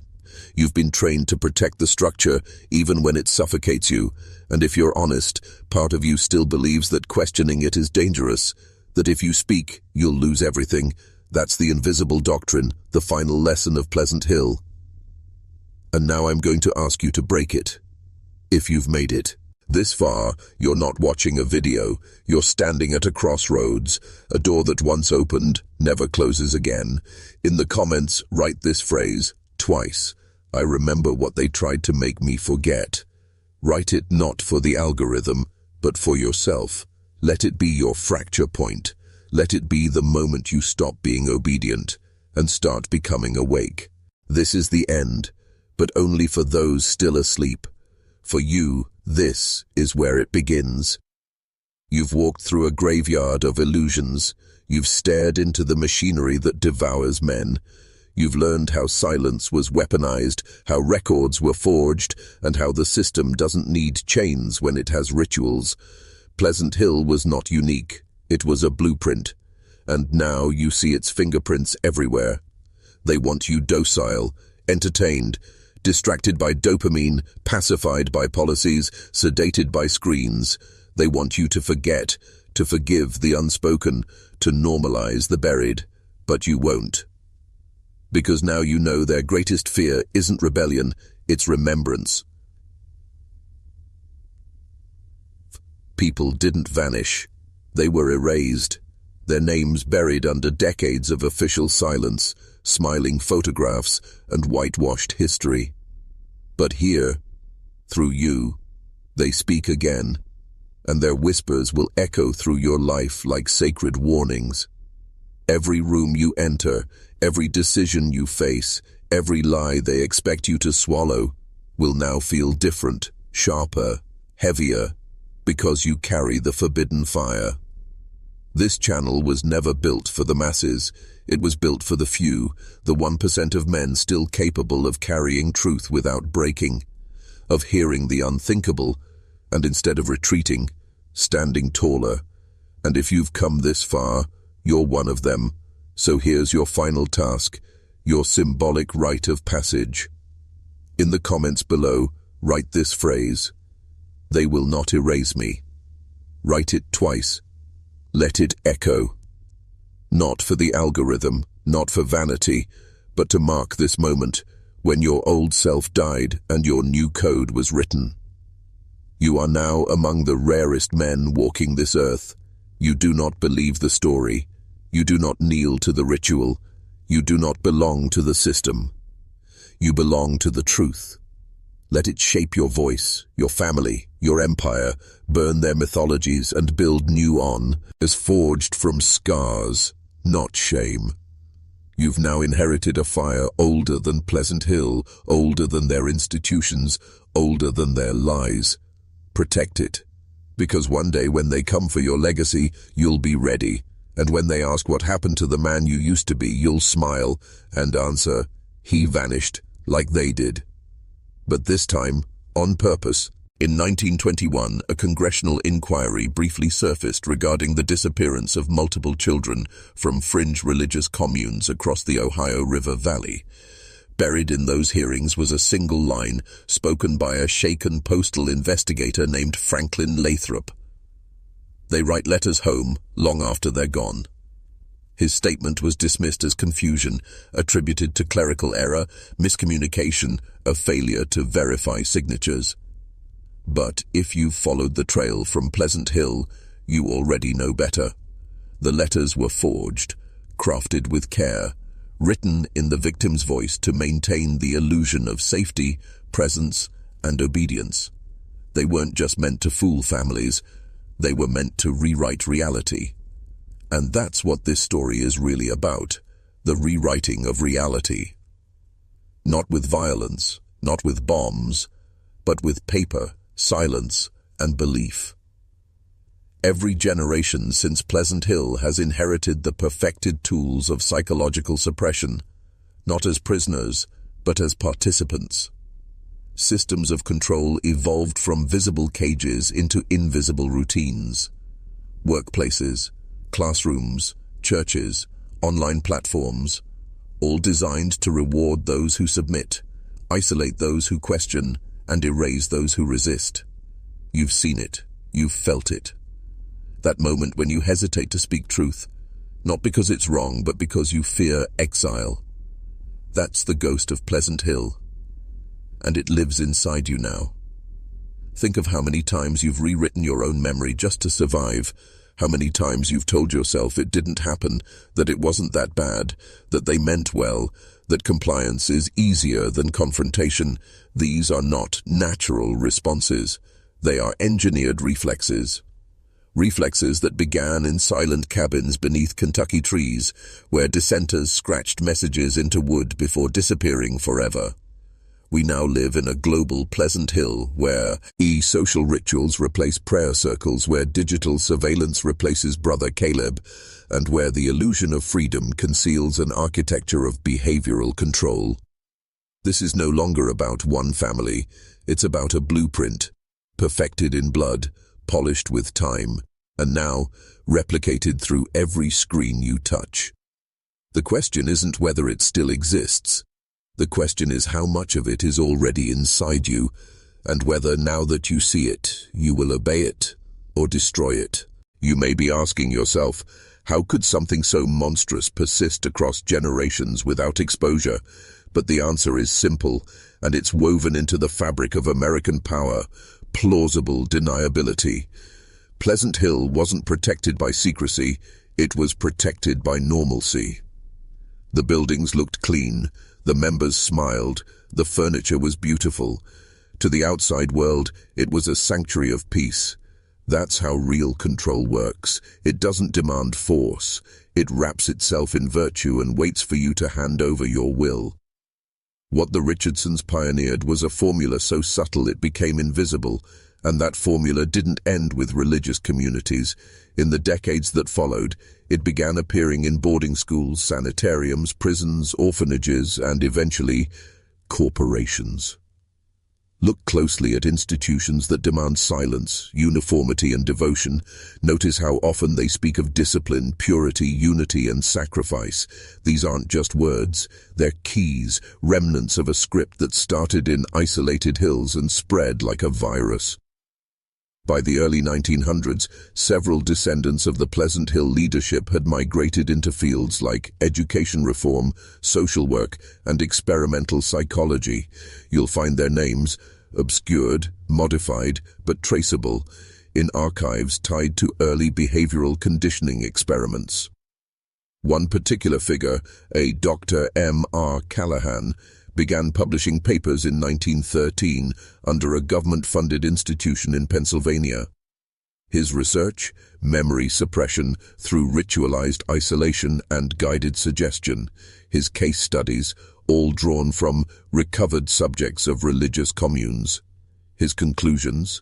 You've been trained to protect the structure even when it suffocates you, and if you're honest, part of you still believes that questioning it is dangerous. That if you speak, you'll lose everything. That's the invisible doctrine, the final lesson of Pleasant Hill. And now I'm going to ask you to break it. If you've made it this far, you're not watching a video. You're standing at a crossroads. A door that once opened never closes again. In the comments, write this phrase twice. I remember what they tried to make me forget. Write it not for the algorithm, but for yourself. Let it be your fracture point. Let it be the moment you stop being obedient and start becoming awake. This is the end, but only for those still asleep. For you, this is where it begins. You've walked through a graveyard of illusions. You've stared into the machinery that devours men. You've learned how silence was weaponized, how records were forged, and how the system doesn't need chains when it has rituals. Pleasant Hill was not unique. It was a blueprint. And now you see its fingerprints everywhere. They want you docile, entertained, distracted by dopamine, pacified by policies, sedated by screens. They want you to forget, to forgive the unspoken, to normalize the buried. But you won't. Because now you know their greatest fear isn't rebellion, it's remembrance. People didn't vanish. They were erased. their names buried under decades of official silence, smiling photographs, and whitewashed history. But here, through you, they speak again, and their whispers will echo through your life like sacred warnings. Every room you enter, every decision you face, every lie they expect you to swallow, will now feel different, sharper, heavier, because you carry the forbidden fire. This channel was never built for the masses. It was built for the few, the 1% of men still capable of carrying truth without breaking, of hearing the unthinkable, and instead of retreating, standing taller. And if you've come this far, you're one of them. So here's your final task, your symbolic rite of passage. In the comments below, write this phrase: "They will not erase me." Write it twice. Let it echo. Not for the algorithm, not for vanity, but to mark this moment when your old self died and your new code was written. You are now among the rarest men walking this earth. You do not believe the story. You do not kneel to the ritual. You do not belong to the system. You belong to the truth. Let it shape your voice, your family, your empire, burn their mythologies and build new on, as forged from scars, not shame. You've now inherited a fire older than Pleasant Hill, older than their institutions, older than their lies. Protect it, because one day when they come for your legacy, you'll be ready. And when they ask what happened to the man you used to be, you'll smile and answer, "He vanished," like they did. But this time, on purpose. In 1921, a congressional inquiry briefly surfaced regarding the disappearance of multiple children from fringe religious communes across the Ohio River Valley. Buried in those hearings was a single line spoken by a shaken postal investigator named Franklin Lathrop. "They write letters home long after they're gone." His statement was dismissed as confusion, attributed to clerical error, miscommunication, a failure to verify signatures. But if you've followed the trail from Pleasant Hill, you already know better. The letters were forged, crafted with care, written in the victim's voice to maintain the illusion of safety, presence, and obedience. They weren't just meant to fool families, they were meant to rewrite reality. And that's what this story is really about, the rewriting of reality. Not with violence, not with bombs, but with paper, silence, and belief. Every generation since Pleasant Hill has inherited the perfected tools of psychological suppression, not as prisoners, but as participants. Systems of control evolved from visible cages into invisible routines. Workplaces, classrooms, churches, online platforms, all designed to reward those who submit, isolate those who question, and erase those who resist. You've seen it, you've felt it. That moment when you hesitate to speak truth, not because it's wrong, but because you fear exile. That's the ghost of Pleasant Hill, and it lives inside you now. Think of how many times you've rewritten your own memory just to survive, how many times you've told yourself it didn't happen, that it wasn't that bad, that they meant well, that compliance is easier than confrontation. These are not natural responses. They are engineered reflexes. Reflexes that began in silent cabins beneath Kentucky trees, where dissenters scratched messages into wood before disappearing forever. We now live in a global Pleasant Hill where social rituals replace prayer circles, where digital surveillance replaces Brother Caleb, and where the illusion of freedom conceals an architecture of behavioral control. This is no longer about one family. It's about a blueprint, perfected in blood, polished with time, and now replicated through every screen you touch. The question isn't whether it still exists. The question is how much of it is already inside you, and whether now that you see it, you will obey it or destroy it. You may be asking yourself, how could something so monstrous persist across generations without exposure? But the answer is simple, and it's woven into the fabric of American power: plausible deniability. Pleasant Hill wasn't protected by secrecy, It was protected by normalcy. The buildings looked clean, the members smiled, the furniture was beautiful. To the outside world, it was a sanctuary of peace. That's how real control works. It doesn't demand force. It wraps itself in virtue and waits for you to hand over your will. What the Richardsons pioneered was a formula so subtle it became invisible, and that formula didn't end with religious communities. In the decades that followed, it began appearing in boarding schools, sanitariums, prisons, orphanages, and eventually, corporations. Look closely at institutions that demand silence, uniformity, and devotion. Notice how often they speak of discipline, purity, unity, and sacrifice. These aren't just words. They're keys, remnants of a script that started in isolated hills and spread like a virus. By the early 1900s, several descendants of the Pleasant Hill leadership had migrated into fields like education reform, social work, and experimental psychology. You'll find their names, obscured, modified, but traceable, in archives tied to early behavioral conditioning experiments. One particular figure, a Dr. M.R. Callahan, began publishing papers in 1913 under a government-funded institution in Pennsylvania. His research, memory suppression through ritualized isolation and guided suggestion. His case studies, all drawn from recovered subjects of religious communes. His conclusions: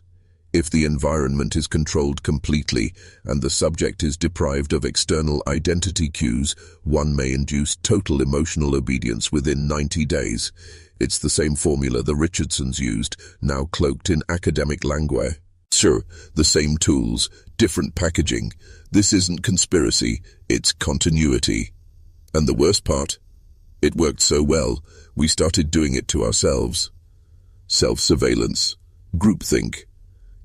if the environment is controlled completely and the subject is deprived of external identity cues, one may induce total emotional obedience within 90 days. It's the same formula the Richardsons used, now cloaked in academic language. Sure, the same tools, different packaging. This isn't conspiracy, it's continuity. And the worst part? It worked so well, we started doing it to ourselves. Self-surveillance, groupthink,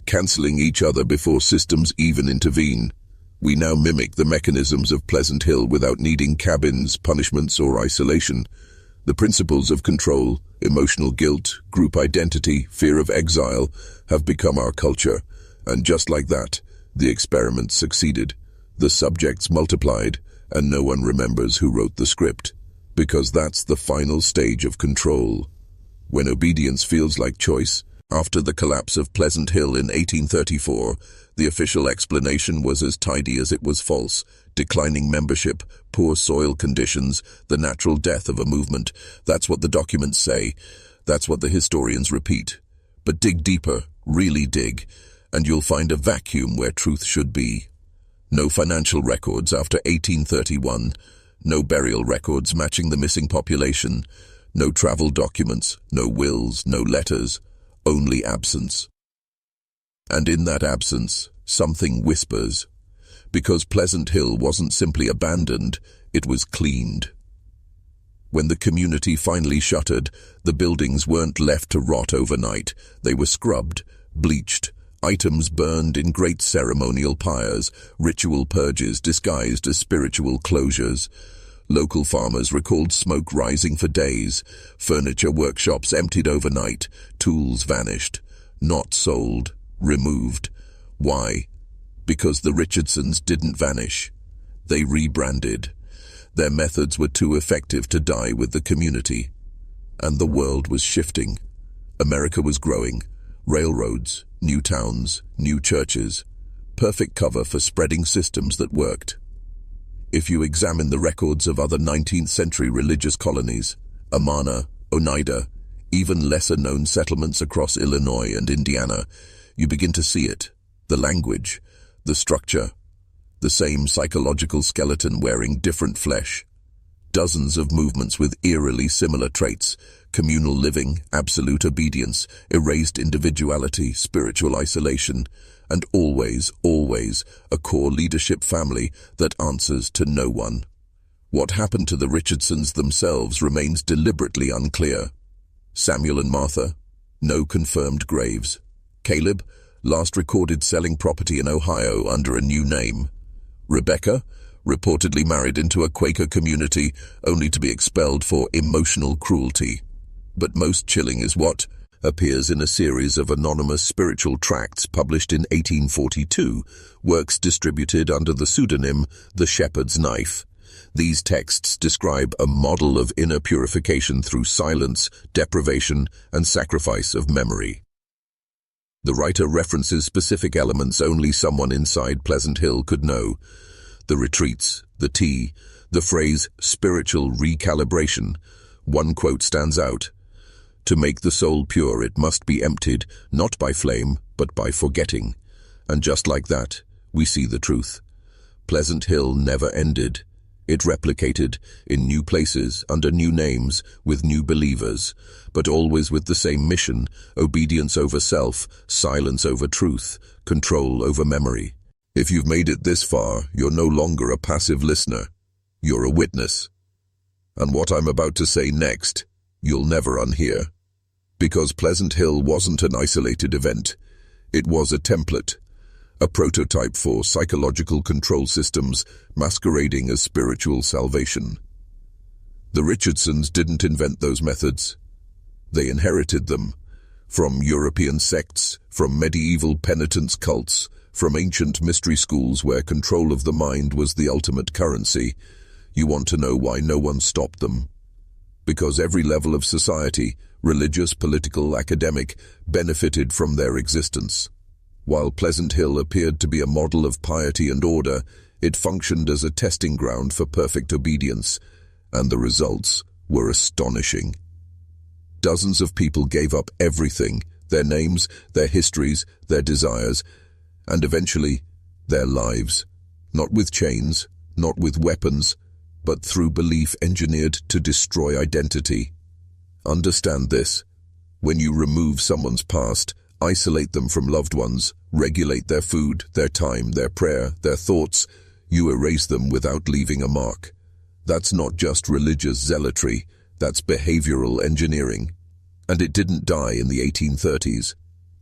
cancelling each other before systems even intervene. We now mimic the mechanisms of Pleasant Hill without needing cabins, punishments, or isolation. The principles of control, emotional guilt, group identity, fear of exile have become our culture. And just like that, the experiment succeeded. The subjects multiplied, and no one remembers who wrote the script. Because that's the final stage of control. When obedience feels like choice. After the collapse of Pleasant Hill in 1834, the official explanation was as tidy as it was false: declining membership, poor soil conditions, the natural death of a movement. That's what the documents say. That's what the historians repeat. But dig deeper, really dig, and you'll find a vacuum where truth should be. No financial records after 1831, no burial records matching the missing population, no travel documents, no wills, no letters. Only absence. And in that absence, something whispers. Because Pleasant Hill wasn't simply abandoned, it was cleaned. When the community finally shuttered, the buildings weren't left to rot overnight. They were scrubbed, bleached, items burned in great ceremonial pyres, ritual purges disguised as spiritual closures. Local farmers recalled smoke rising for days, furniture workshops emptied overnight, tools vanished, not sold, removed. Why? Because the Richardsons didn't vanish. They rebranded. Their methods were too effective to die with the community. And the world was shifting. America was growing. Railroads, new towns, new churches. Perfect cover for spreading systems that worked. If you examine the records of other 19th century religious colonies, Amana, Oneida, even lesser-known settlements across Illinois and Indiana, you begin to see it. The language, the structure, the same psychological skeleton wearing different flesh. Dozens of movements with eerily similar traits: communal living, absolute obedience, erased individuality, spiritual isolation, and always, always a core leadership family that answers to no one. What happened to the Richardsons themselves remains deliberately unclear. Samuel and Martha, no confirmed graves. Caleb, last recorded selling property in Ohio under a new name. Rebecca, reportedly married into a Quaker community only to be expelled for emotional cruelty. But most chilling is what, appears in a series of anonymous spiritual tracts published in 1842, works distributed under the pseudonym The Shepherd's Knife. These texts describe a model of inner purification through silence, deprivation, and sacrifice of memory. The writer references specific elements only someone inside Pleasant Hill could know: the retreats, the tea, the phrase spiritual recalibration. One quote stands out: "To make the soul pure, it must be emptied, not by flame, but by forgetting." And just like that, we see the truth. Pleasant Hill never ended. It replicated in new places, under new names, with new believers, but always with the same mission: obedience over self, silence over truth, control over memory. If you've made it this far, you're no longer a passive listener. You're a witness. And what I'm about to say next, you'll never unhear. Because Pleasant Hill wasn't an isolated event. It was a template, a prototype for psychological control systems masquerading as spiritual salvation. The Richardsons didn't invent those methods. They inherited them. From European sects, from medieval penitence cults, from ancient mystery schools where control of the mind was the ultimate currency. You want to know why no one stopped them? Because every level of society, religious, political, academic, benefited from their existence. While Pleasant Hill appeared to be a model of piety and order, it functioned as a testing ground for perfect obedience, and the results were astonishing. Dozens of people gave up everything: their names, their histories, their desires, and eventually, their lives. Not with chains, not with weapons, but through belief engineered to destroy identity. Understand this: when you remove someone's past, isolate them from loved ones, regulate their food, their time, their prayer, their thoughts, you erase them without leaving a mark. That's not just religious zealotry, that's behavioral engineering. And it didn't die in the 1830s.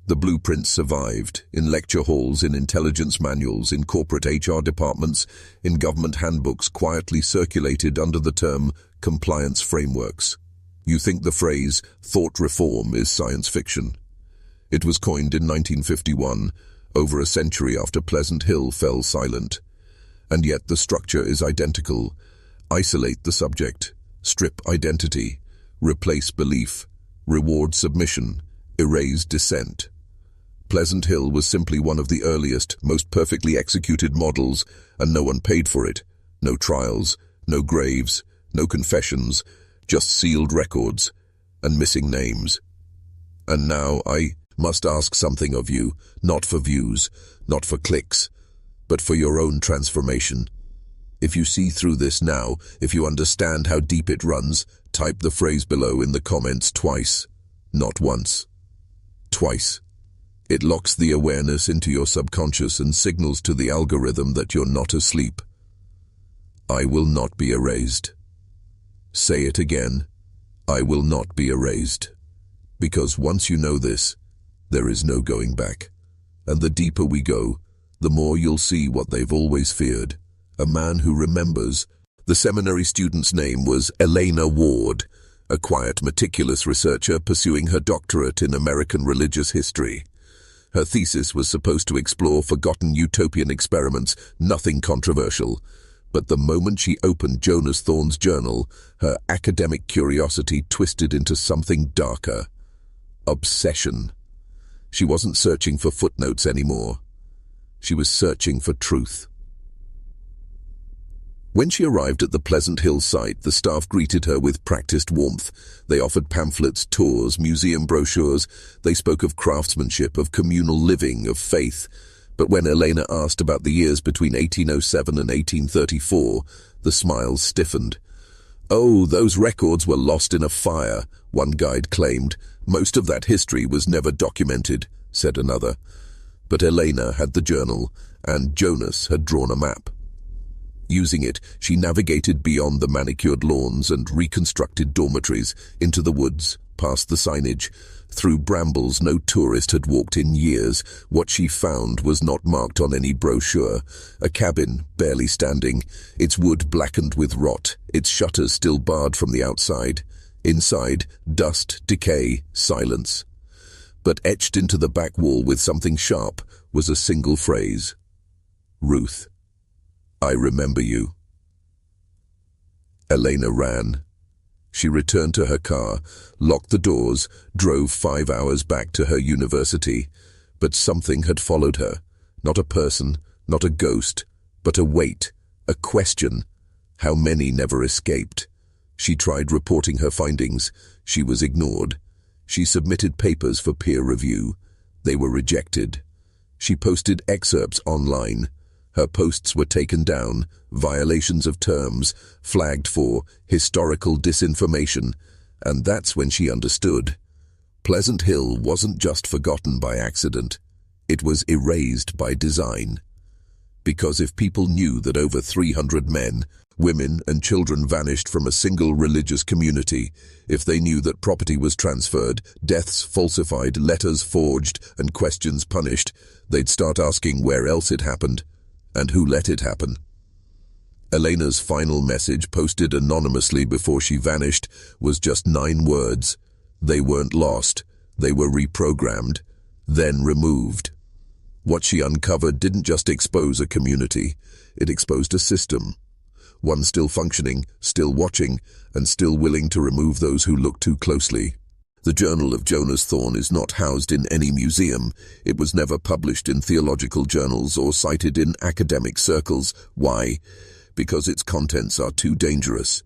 The blueprints survived, in lecture halls, in intelligence manuals, in corporate HR departments, in government handbooks quietly circulated under the term compliance frameworks. You think the phrase thought reform is science fiction? It was coined in 1951, over a century after Pleasant Hill fell silent. And yet the structure is identical. Isolate the subject, strip identity, replace belief, reward submission, erase dissent. Pleasant Hill was simply one of the earliest, most perfectly executed models, and no one paid for it. No trials, no graves, no confessions, just sealed records and missing names. And now I must ask something of you, not for views, not for clicks, but for your own transformation. If you see through this now, if you understand how deep it runs, type the phrase below in the comments twice, not once. Twice. It locks the awareness into your subconscious and signals to the algorithm that you're not asleep. I will not be erased. Say it again. I will not be erased. Because once you know this, there is no going back. And the deeper we go, the more you'll see what they've always feared. A man who remembers. The seminary student's name was Elena Ward, a quiet, meticulous researcher pursuing her doctorate in American religious history. Her thesis was supposed to explore forgotten utopian experiments, nothing controversial. But the moment she opened Jonas Thorne's journal, her academic curiosity twisted into something darker. Obsession. She wasn't searching for footnotes anymore. She was searching for truth. When she arrived at the Pleasant Hill site, the staff greeted her with practiced warmth. They offered pamphlets, tours, museum brochures. They spoke of craftsmanship, of communal living, of faith. But when Elena asked about the years between 1807 and 1834, the smiles stiffened. "Oh, those records were lost in a fire," one guide claimed. "Most of that history was never documented," said another. But Elena had the journal, and Jonas had drawn a map. Using it, she navigated beyond the manicured lawns and reconstructed dormitories, into the woods, past the signage, through brambles no tourist had walked in years. What she found was not marked on any brochure. A cabin, barely standing, its wood blackened with rot, its shutters still barred from the outside. Inside, dust, decay, silence. But etched into the back wall with something sharp was a single phrase. Ruth, I remember you. Elena ran. She returned to her car, locked the doors, drove 5 hours back to her university. But something had followed her. Not a person, not a ghost, but a weight, a question. How many never escaped? She tried reporting her findings. She was ignored. She submitted papers for peer review. They were rejected. She posted excerpts online. Her posts were taken down, violations of terms, flagged for historical disinformation, and that's when she understood. Pleasant Hill wasn't just forgotten by accident. It was erased by design. Because if people knew that over 300 men, women and children vanished from a single religious community, if they knew that property was transferred, deaths falsified, letters forged, and questions punished, they'd start asking where else it happened. And who let it happen? Elena's final message, posted anonymously before she vanished, was just 9 words. They weren't lost. They were reprogrammed, then removed. What she uncovered didn't just expose a community. It exposed a system. One still functioning, still watching, and still willing to remove those who look too closely. The Journal of Jonas Thorne is not housed in any museum. It was never published in theological journals or cited in academic circles. Why? Because its contents are too dangerous.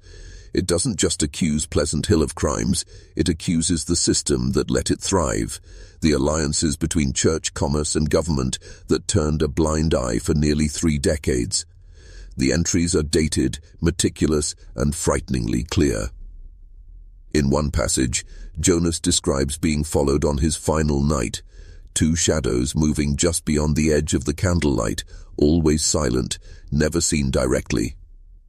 It doesn't just accuse Pleasant Hill of crimes, it accuses the system that let it thrive, the alliances between church, commerce, and government that turned a blind eye for nearly 3 decades. The entries are dated, meticulous, and frighteningly clear. In one passage, Jonas describes being followed on his final night, 2 shadows moving just beyond the edge of the candlelight, always silent, never seen directly.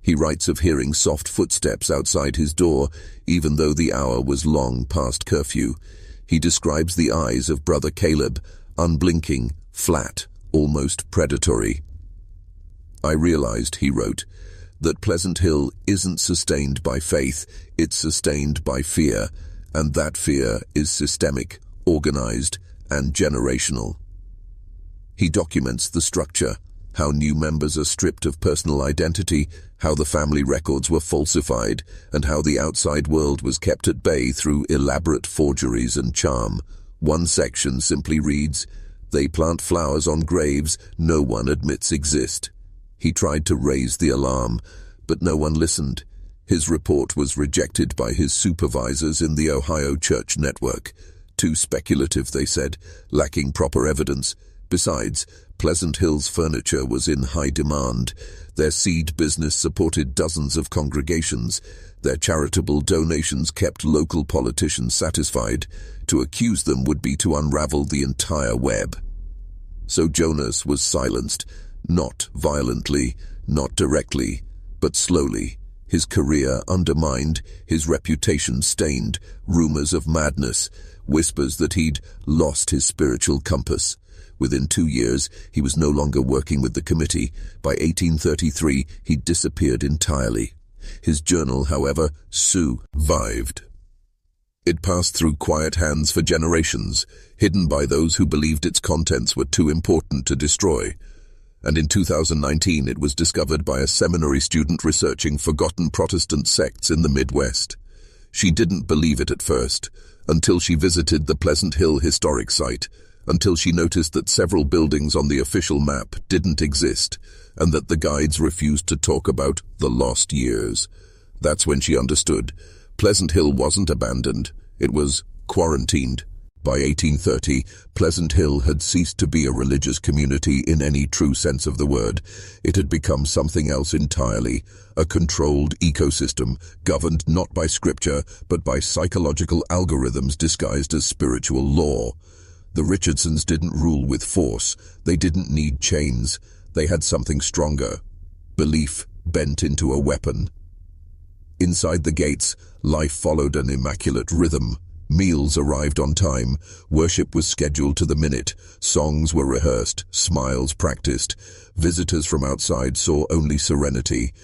He writes of hearing soft footsteps outside his door, even though the hour was long past curfew. He describes the eyes of Brother Caleb, unblinking, flat, almost predatory. I realized, he wrote, that Pleasant Hill isn't sustained by faith, it's sustained by fear, and that fear is systemic, organized, and generational. He documents the structure, how new members are stripped of personal identity, how the family records were falsified, and how the outside world was kept at bay through elaborate forgeries and charm. One section simply reads, "They plant flowers on graves no one admits exist." He tried to raise the alarm, but no one listened. His report was rejected by his supervisors in the Ohio Church Network. Too speculative, they said, lacking proper evidence. Besides, Pleasant Hill's furniture was in high demand. Their seed business supported dozens of congregations. Their charitable donations kept local politicians satisfied. To accuse them would be to unravel the entire web. So Jonas was silenced, not violently, not directly, but slowly. His career undermined, his reputation stained, rumors of madness, whispers that he'd lost his spiritual compass. Within 2 years, he was no longer working with the committee. By 1833, he disappeared entirely. His journal, however, survived. It passed through quiet hands for generations, hidden by those who believed its contents were too important to destroy. And in 2019 it was discovered by a seminary student researching forgotten Protestant sects in the Midwest. She didn't believe it at first, until she visited the Pleasant Hill historic site, until she noticed that several buildings on the official map didn't exist, and that the guides refused to talk about the lost years. That's when she understood. Pleasant Hill wasn't abandoned, it was quarantined. By 1830, Pleasant Hill had ceased to be a religious community in any true sense of the word. It had become something else entirely, a controlled ecosystem, governed not by scripture, but by psychological algorithms disguised as spiritual law. The Richardsons didn't rule with force. They didn't need chains. They had something stronger. Belief bent into a weapon. Inside the gates, life followed an immaculate rhythm. Meals arrived on time, worship was scheduled to the minute, songs were rehearsed, smiles practiced. Visitors from outside saw only serenity.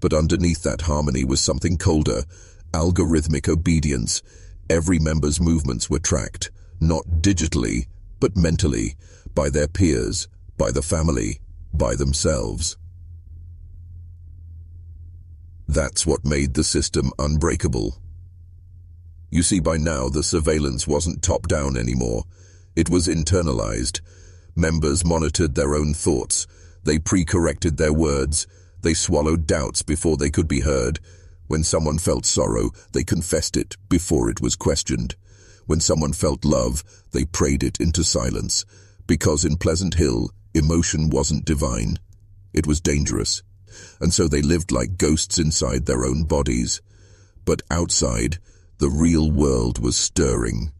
But underneath that harmony was something colder, algorithmic obedience. Every member's movements were tracked. not digitally, but mentally, by their peers, by the family, by themselves. That's what made the system unbreakable. You see, by now the surveillance wasn't top-down anymore. It was internalized. Members monitored their own thoughts. They pre-corrected their words. They swallowed doubts before they could be heard. When someone felt sorrow, they confessed it before it was questioned. When someone felt love, they prayed it into silence. Because in Pleasant Hill, emotion wasn't divine. It was dangerous. And so they lived like ghosts inside their own bodies. But outside, the real world was stirring.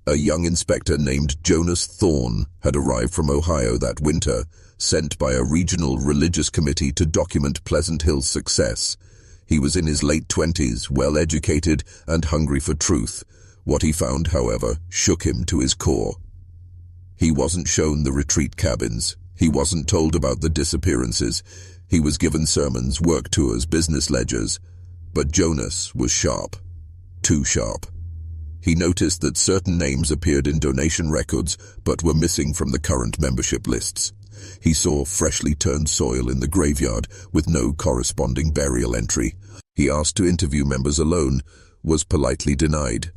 A young inspector named Jonas Thorne had arrived from Ohio that winter, sent by a regional religious committee to document Pleasant Hill's success. He was in his late 20s, well-educated and hungry for truth. What he found, however, shook him to his core. He wasn't shown the retreat cabins. He wasn't told about the disappearances. He was given sermons, work tours, business ledgers. But Jonas was sharp. Too sharp. He noticed that certain names appeared in donation records but were missing from the current membership lists. He saw freshly turned soil in the graveyard with no corresponding burial entry. He asked to interview members alone, was politely denied.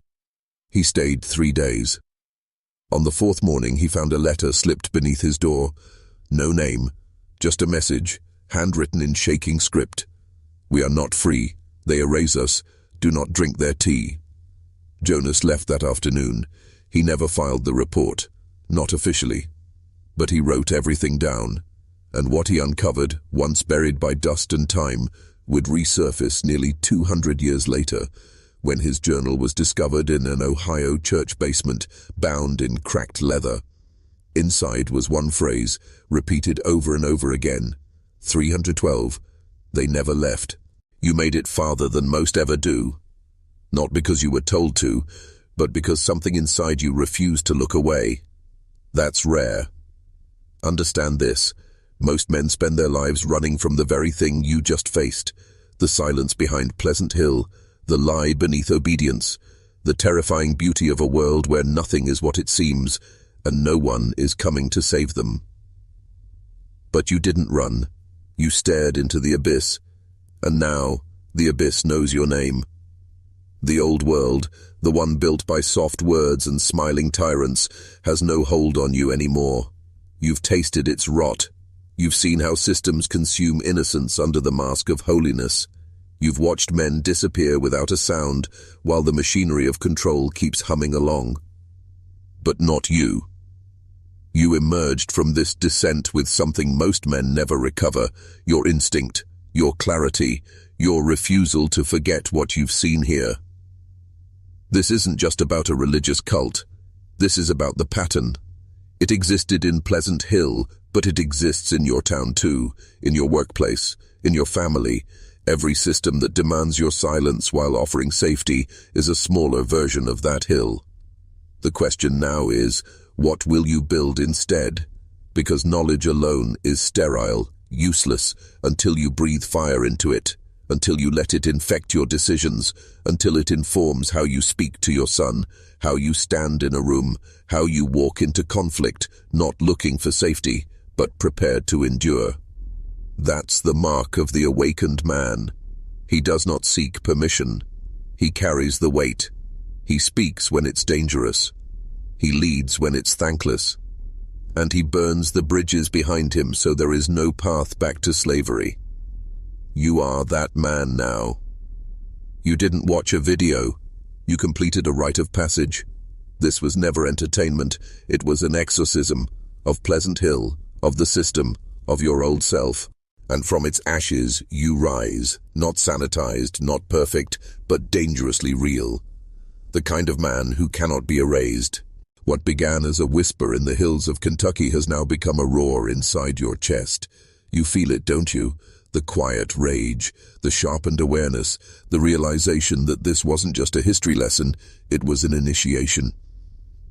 He stayed 3 days. On the 4th morning, he found a letter slipped beneath his door. No name, just a message, handwritten in shaking script. "We are not free. They erase us. Do not drink their tea." Jonas left that afternoon. He never filed the report, not officially. But he wrote everything down, and what he uncovered, once buried by dust and time, would resurface nearly 200 years later, when his journal was discovered in an Ohio church basement, bound in cracked leather. Inside was one phrase, repeated over and over again. 312. They never left. You made it farther than most ever do. Not because you were told to, but because something inside you refused to look away. That's rare. Understand this. Most men spend their lives running from the very thing you just faced. The silence behind Pleasant Hill, the lie beneath obedience, the terrifying beauty of a world where nothing is what it seems, and no one is coming to save them. But you didn't run. You stared into the abyss, and now the abyss knows your name. The old world, the one built by soft words and smiling tyrants, has no hold on you anymore. You've tasted its rot. You've seen how systems consume innocence under the mask of holiness. You've watched men disappear without a sound, while the machinery of control keeps humming along. But not you. You emerged from this descent with something most men never recover: your instinct, your clarity, your refusal to forget what you've seen here. This isn't just about a religious cult. This is about the pattern. It existed in Pleasant Hill, but it exists in your town too, in your workplace, in your family. Every system that demands your silence while offering safety is a smaller version of that hill. The question now is, what will you build instead? Because knowledge alone is sterile, useless, until you breathe fire into it, until you let it infect your decisions, until it informs how you speak to your son, how you stand in a room, how you walk into conflict, not looking for safety, but prepared to endure. That's the mark of the awakened man. He does not seek permission. He carries the weight. He speaks when it's dangerous. He leads when it's thankless. And he burns the bridges behind him so there is no path back to slavery. You are that man now. You didn't watch a video. You completed a rite of passage. This was never entertainment. It was an exorcism of Pleasant Hill, of the system, of your old self. And from its ashes you rise, not sanitized, not perfect, but dangerously real. The kind of man who cannot be erased. What began as a whisper in the hills of Kentucky has now become a roar inside your chest. You feel it, don't you? The quiet rage, the sharpened awareness, the realization that this wasn't just a history lesson, it was an initiation.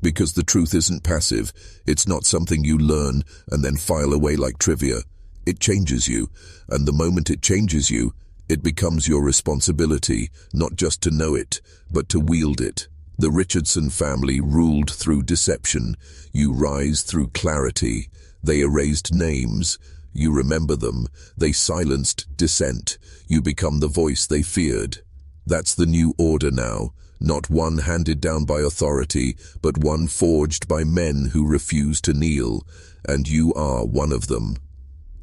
Because the truth isn't passive, it's not something you learn and then file away like trivia. It changes you, and the moment it changes you, it becomes your responsibility, not just to know it, but to wield it, The Richardson family ruled through deception. You rise through clarity. They erased names. You remember them. They silenced dissent. You become the voice they feared. That's the new order now. Not one handed down by authority, but one forged by men who refuse to kneel. And you are one of them.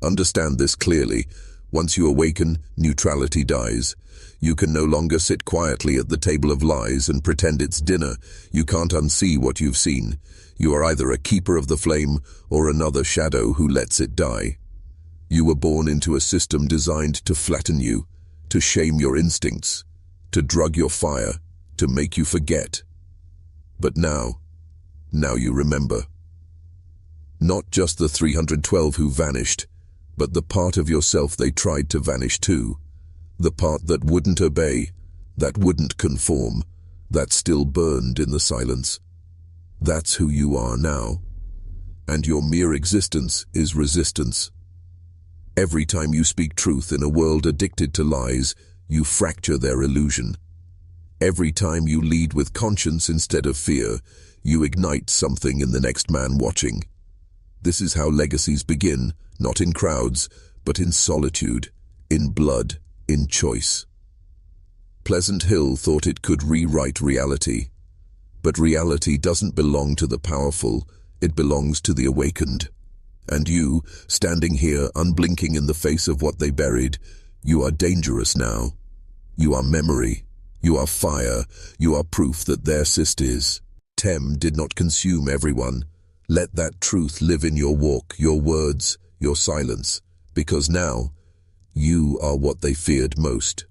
Understand this clearly. Once you awaken, neutrality dies. You can no longer sit quietly at the table of lies and pretend it's dinner. You can't unsee what you've seen. You are either a keeper of the flame or another shadow who lets it die. You were born into a system designed to flatten you, to shame your instincts, to drug your fire, to make you forget. But now you remember. Not just the 312 who vanished, but the part of yourself they tried to vanish too. The part that wouldn't obey, that wouldn't conform, that still burned in the silence. That's who you are now. And your mere existence is resistance. Every time you speak truth in a world addicted to lies, you fracture their illusion. Every time you lead with conscience instead of fear, you ignite something in the next man watching. This is how legacies begin, not in crowds, but in solitude, in blood, in choice. Pleasant Hill thought it could rewrite reality. But reality doesn't belong to the powerful, it belongs to the awakened. And you, standing here unblinking in the face of what they buried, you are dangerous now. You are memory. You are fire. You are proof that their sisters. Tem did not consume everyone. Let that truth live in your walk, your words, your silence. Because now, you are what they feared most.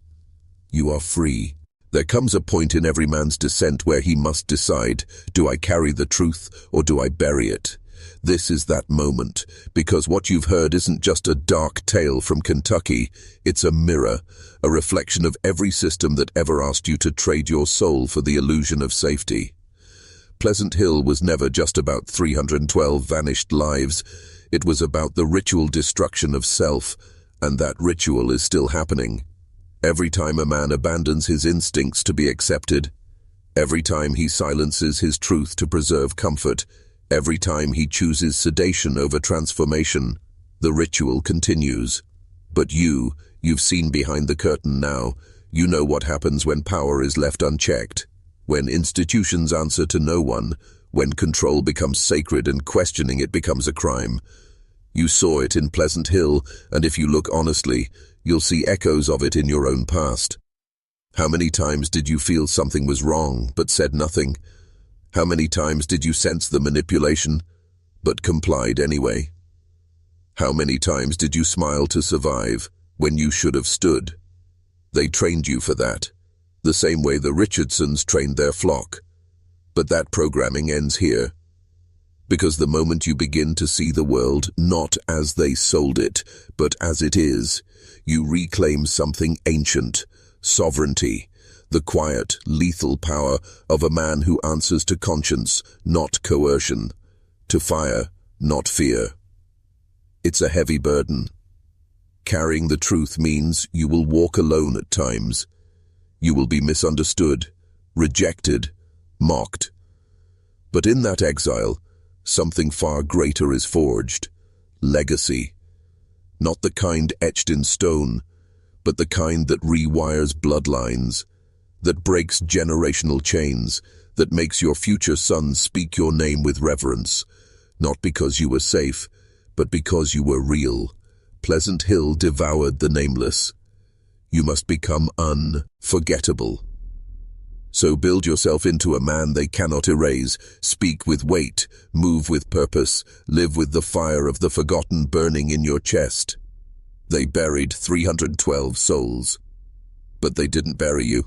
You are free. There comes a point in every man's descent where he must decide, do I carry the truth or do I bury it? This is that moment, because what you've heard isn't just a dark tale from Kentucky, it's a mirror, a reflection of every system that ever asked you to trade your soul for the illusion of safety. Pleasant Hill was never just about 312 vanished lives, it was about the ritual destruction of self, and that ritual is still happening. Every time a man abandons his instincts to be accepted, every time he silences his truth to preserve comfort, every time he chooses sedation over transformation, the ritual continues. But you've seen behind the curtain now. You know what happens when power is left unchecked, when institutions answer to no one, when control becomes sacred and questioning it becomes a crime. You saw it in Pleasant Hill, and if you look honestly, you'll see echoes of it in your own past. How many times did you feel something was wrong, but said nothing? How many times did you sense the manipulation, but complied anyway? How many times did you smile to survive, when you should have stood? They trained you for that, the same way the Richardsons trained their flock. But that programming ends here. Because the moment you begin to see the world not as they sold it, but as it is, you reclaim something ancient, sovereignty, the quiet, lethal power of a man who answers to conscience, not coercion, to fire, not fear. It's a heavy burden. Carrying the truth means you will walk alone at times. You will be misunderstood, rejected, mocked. But in that exile, something far greater is forged. Legacy. Not the kind etched in stone, but the kind that rewires bloodlines, that breaks generational chains, that makes your future sons speak your name with reverence, not because you were safe, but because you were real. Pleasant Hill devoured the nameless. You must become unforgettable. So build yourself into a man they cannot erase, speak with weight, move with purpose, live with the fire of the forgotten burning in your chest. They buried 312 souls. But they didn't bury you.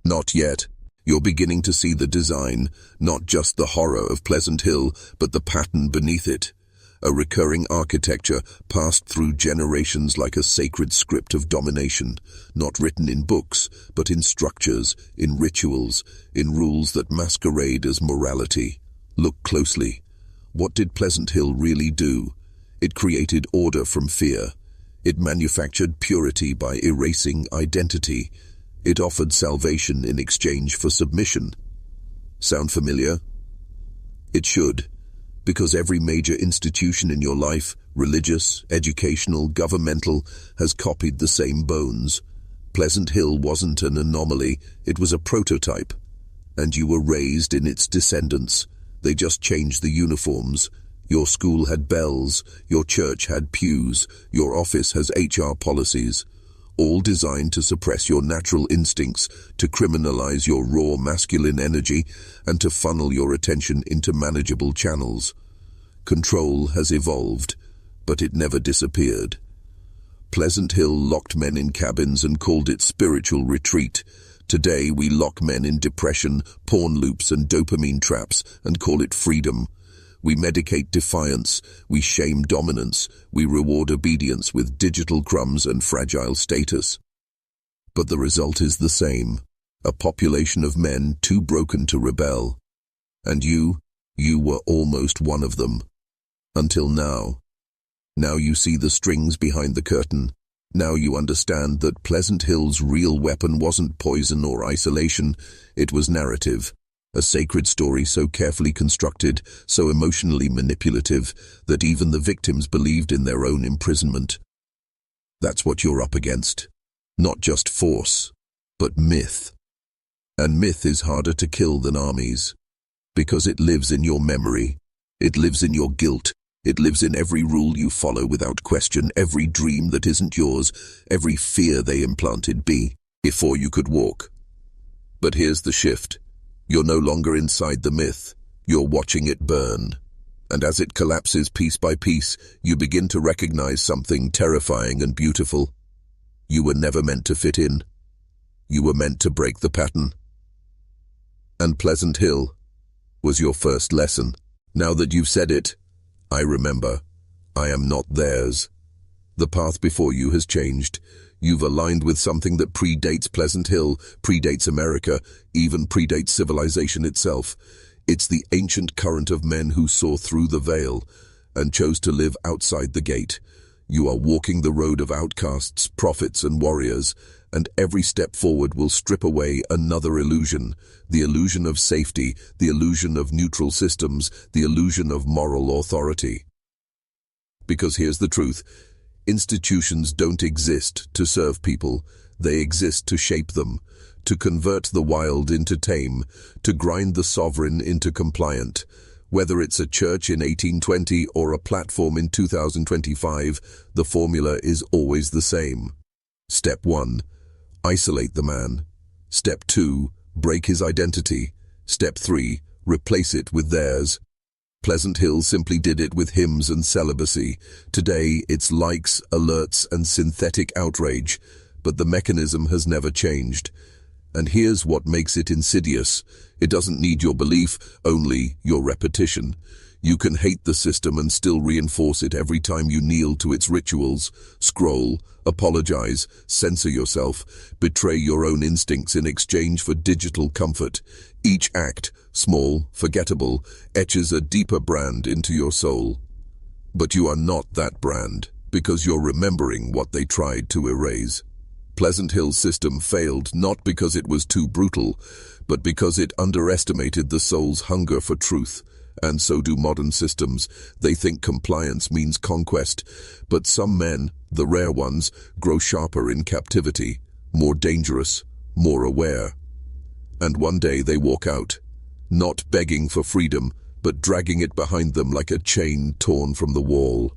Not yet. You're beginning to see the design, not just the horror of Pleasant Hill, but the pattern beneath it. A recurring architecture passed through generations like a sacred script of domination, not written in books, but in structures, in rituals, in rules that masquerade as morality. Look closely. What did Pleasant Hill really do? It created order from fear. It manufactured purity by erasing identity. It offered salvation in exchange for submission. Sound familiar? It should, because every major institution in your life, religious, educational, governmental, has copied the same bones. Pleasant Hill wasn't an anomaly, it was a prototype. And you were raised in its descendants. They just changed the uniforms. Your school had bells, your church had pews, your office has HR policies, all designed to suppress your natural instincts, to criminalize your raw masculine energy, and to funnel your attention into manageable channels. Control has evolved, but it never disappeared. Pleasant Hill locked men in cabins and called it spiritual retreat. Today we lock men in depression, porn loops and dopamine traps and call it freedom. We medicate defiance, we shame dominance, we reward obedience with digital crumbs and fragile status. But the result is the same, a population of men too broken to rebel. And you were almost one of them. Until now. Now you see the strings behind the curtain. Now you understand that Pleasant Hill's real weapon wasn't poison or isolation, it was narrative. A sacred story so carefully constructed, so emotionally manipulative, that even the victims believed in their own imprisonment. That's what you're up against. Not just force, but myth. And myth is harder to kill than armies. Because it lives in your memory. It lives in your guilt. It lives in every rule you follow without question, every dream that isn't yours, every fear they implanted before you could walk. But here's the shift. You're no longer inside the myth. You're watching it burn. And as it collapses piece by piece, you begin to recognize something terrifying and beautiful. You were never meant to fit in. You were meant to break the pattern. And Pleasant Hill was your first lesson. Now that you've said it, I remember. I am not theirs. The path before you has changed. You've aligned with something that predates Pleasant Hill, predates America, even predates civilization itself. It's the ancient current of men who saw through the veil and chose to live outside the gate. You are walking the road of outcasts, prophets and warriors, and every step forward will strip away another illusion, the illusion of safety, the illusion of neutral systems, the illusion of moral authority. Because here's the truth. Institutions don't exist to serve people, they exist to shape them, to convert the wild into tame, to grind the sovereign into compliant. Whether it's a church in 1820 or a platform in 2025, the formula is always the same. Step 1. Isolate the man. Step 2. Break his identity. Step 3. Replace it with theirs. Pleasant Hill simply did it with hymns and celibacy. Today, it's likes, alerts, and synthetic outrage, but the mechanism has never changed. And here's what makes it insidious. It doesn't need your belief, only your repetition. You can hate the system and still reinforce it every time you kneel to its rituals, scroll, apologize, censor yourself, betray your own instincts in exchange for digital comfort. Each act, small, forgettable, etches a deeper brand into your soul. But you are not that brand, because you're remembering what they tried to erase. Pleasant Hill's system failed not because it was too brutal, but because it underestimated the soul's hunger for truth. And so do modern systems. They think compliance means conquest. But some men, the rare ones, grow sharper in captivity, more dangerous, more aware. And one day they walk out, not begging for freedom, but dragging it behind them like a chain torn from the wall.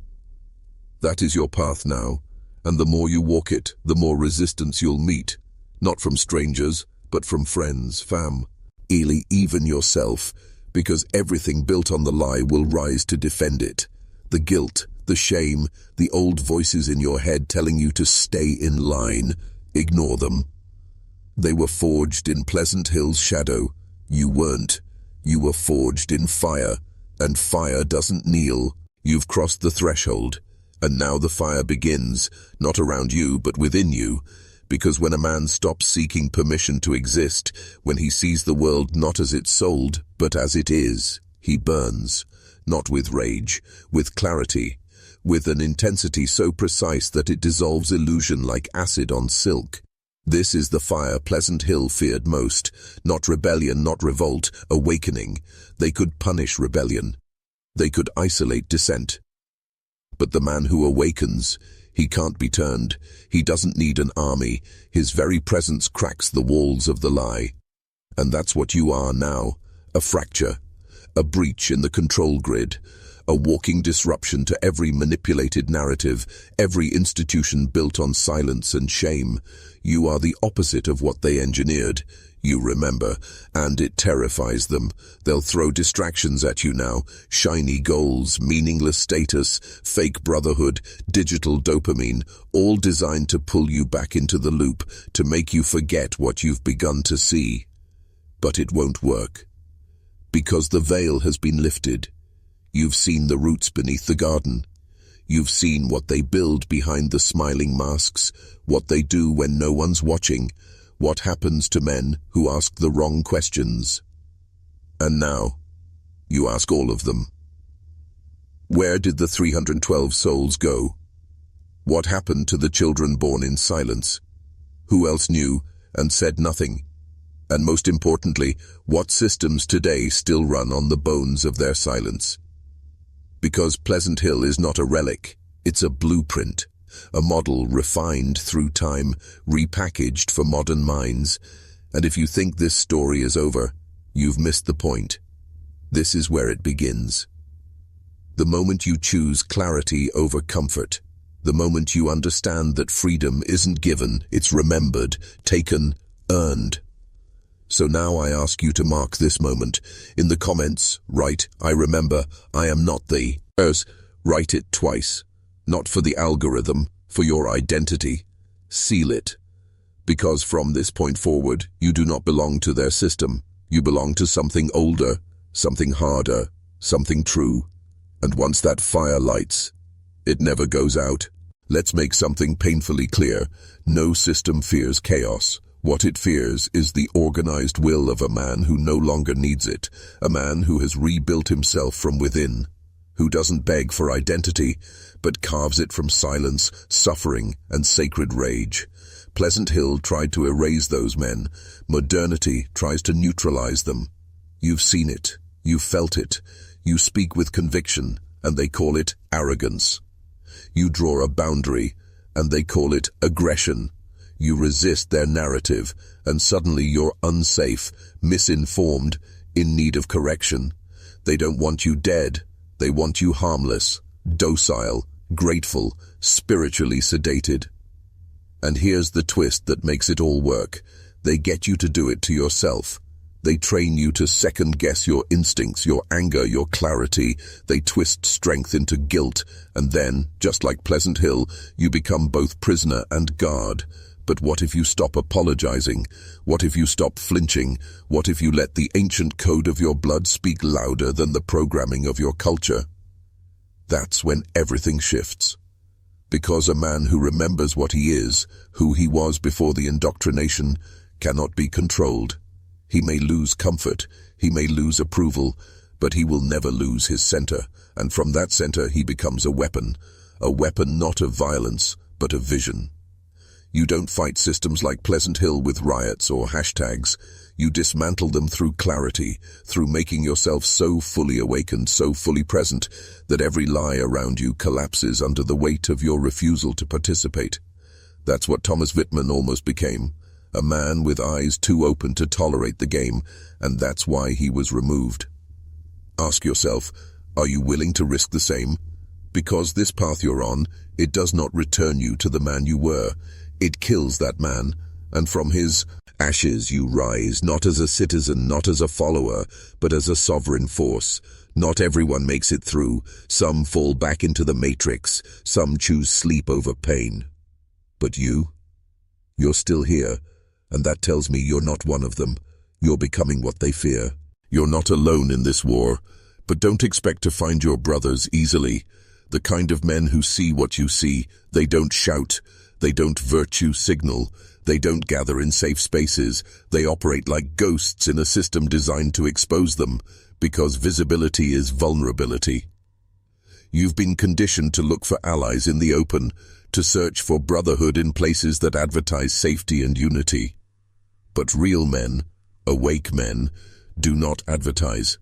That is your path now, and the more you walk it, the more resistance you'll meet, not from strangers, but from friends, fam, even yourself, because everything built on the lie will rise to defend it. The guilt, the shame, the old voices in your head telling you to stay in line, ignore them. They were forged in Pleasant Hill's shadow. You weren't. You were forged in fire, and fire doesn't kneel. You've crossed the threshold, and now the fire begins, not around you, but within you. Because when a man stops seeking permission to exist, when he sees the world not as it's sold, but as it is, he burns. Not with rage, with clarity, with an intensity so precise that it dissolves illusion like acid on silk. This is the fire Pleasant Hill feared most. Not rebellion, not revolt, awakening. They could punish rebellion. They could isolate dissent. But the man who awakens, he can't be turned. He doesn't need an army. His very presence cracks the walls of the lie. And that's what you are now. A fracture. A breach in the control grid. A walking disruption to every manipulated narrative, every institution built on silence and shame. You are the opposite of what they engineered. You remember, and it terrifies them. They'll throw distractions at you now. Shiny goals, meaningless status, fake brotherhood, digital dopamine, all designed to pull you back into the loop, to make you forget what you've begun to see. But it won't work. Because the veil has been lifted. You've seen the roots beneath the garden. You've seen what they build behind the smiling masks, what they do when no one's watching, what happens to men who ask the wrong questions. And now, you ask all of them. Where did the 312 souls go? What happened to the children born in silence? Who else knew and said nothing? And most importantly, what systems today still run on the bones of their silence? Because Pleasant Hill is not a relic, it's a blueprint, a model refined through time, repackaged for modern minds. And if you think this story is over, you've missed the point. This is where it begins. The moment you choose clarity over comfort, the moment you understand that freedom isn't given, it's remembered, taken, earned. So now I ask you to mark this moment. In the comments, write, I remember, I am not the. Write it twice. Not for the algorithm, for your identity. Seal it. Because from this point forward, you do not belong to their system. You belong to something older, something harder, something true. And once that fire lights, it never goes out. Let's make something painfully clear. No system fears chaos. What it fears is the organized will of a man who no longer needs it, a man who has rebuilt himself from within, who doesn't beg for identity, but carves it from silence, suffering, and sacred rage. Pleasant Hill tried to erase those men. Modernity tries to neutralize them. You've seen it. You've felt it. You speak with conviction, and they call it arrogance. You draw a boundary, and they call it aggression. You resist their narrative, and suddenly you're unsafe, misinformed, in need of correction. They don't want you dead. They want you harmless, docile, grateful, spiritually sedated. And here's the twist that makes it all work. They get you to do it to yourself. They train you to second-guess your instincts, your anger, your clarity. They twist strength into guilt, and then, just like Pleasant Hill, you become both prisoner and guard. But what if you stop apologizing? What if you stop flinching? What if you let the ancient code of your blood speak louder than the programming of your culture? That's when everything shifts. Because a man who remembers what he is, who he was before the indoctrination, cannot be controlled. He may lose comfort, he may lose approval, but he will never lose his center, and from that center he becomes a weapon not of violence, but of vision. You don't fight systems like Pleasant Hill with riots or hashtags. You dismantle them through clarity, through making yourself so fully awakened, so fully present, that every lie around you collapses under the weight of your refusal to participate. That's what Thomas Wittmann almost became, a man with eyes too open to tolerate the game, and that's why he was removed. Ask yourself, are you willing to risk the same? Because this path you're on, it does not return you to the man you were. It kills that man, and from his ashes you rise, not as a citizen, not as a follower, but as a sovereign force. Not everyone makes it through. Some fall back into the matrix. Some choose sleep over pain. But you're still here, and that tells me you're not one of them. You're becoming what they fear. You're not alone in this war, but don't expect to find your brothers easily. The kind of men who see what you see, they don't shout. They don't virtue signal. They don't gather in safe spaces. They operate like ghosts in a system designed to expose them, because visibility is vulnerability. You've been conditioned to look for allies in the open, to search for brotherhood in places that advertise safety and unity. But real men, awake men, do not advertise.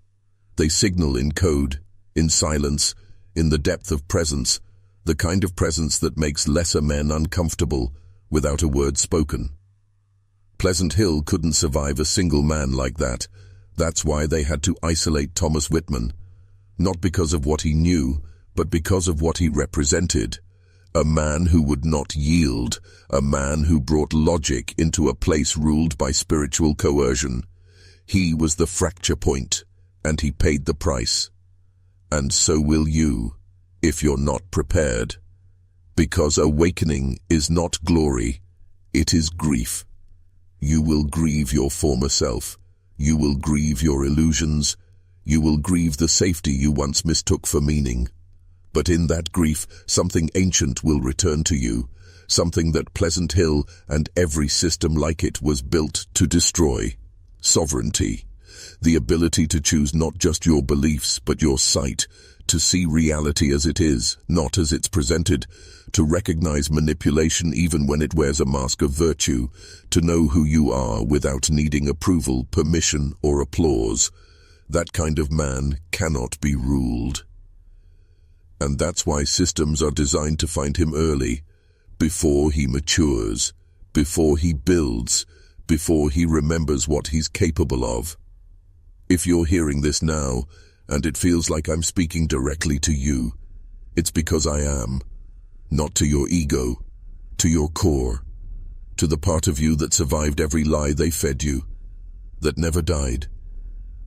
They signal in code, in silence, in the depth of presence, the kind of presence that makes lesser men uncomfortable without a word spoken. Pleasant Hill couldn't survive a single man like that. That's why they had to isolate Thomas Whitman, not because of what he knew, but because of what he represented. A man who would not yield, a man who brought logic into a place ruled by spiritual coercion. He was the fracture point, and he paid the price. And so will you, if you're not prepared. Because awakening is not glory, it is grief. You will grieve your former self. You will grieve your illusions. You will grieve the safety you once mistook for meaning. But in that grief, something ancient will return to you, something that Pleasant Hill and every system like it was built to destroy. Sovereignty. The ability to choose not just your beliefs, but your sight, to see reality as it is, not as it's presented, to recognize manipulation even when it wears a mask of virtue, to know who you are without needing approval, permission, or applause. That kind of man cannot be ruled. And that's why systems are designed to find him early, before he matures, before he builds, before he remembers what he's capable of. If you're hearing this now, and it feels like I'm speaking directly to you, it's because I am. Not to your ego, to your core, to the part of you that survived every lie they fed you, that never died,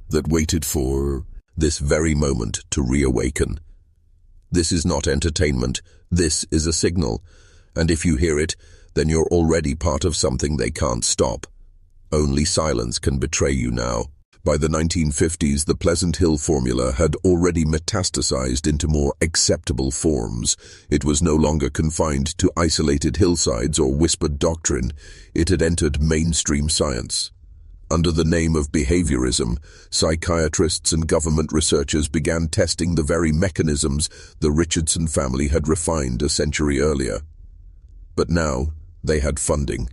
that waited for this very moment to reawaken. This is not entertainment, this is a signal, and if you hear it, then you're already part of something they can't stop. Only silence can betray you now. By the 1950s, the Pleasant Hill formula had already metastasized into more acceptable forms. It was no longer confined to isolated hillsides or whispered doctrine. It had entered mainstream science. Under the name of behaviorism, psychiatrists and government researchers began testing the very mechanisms the Richardson family had refined a century earlier. But now, they had funding.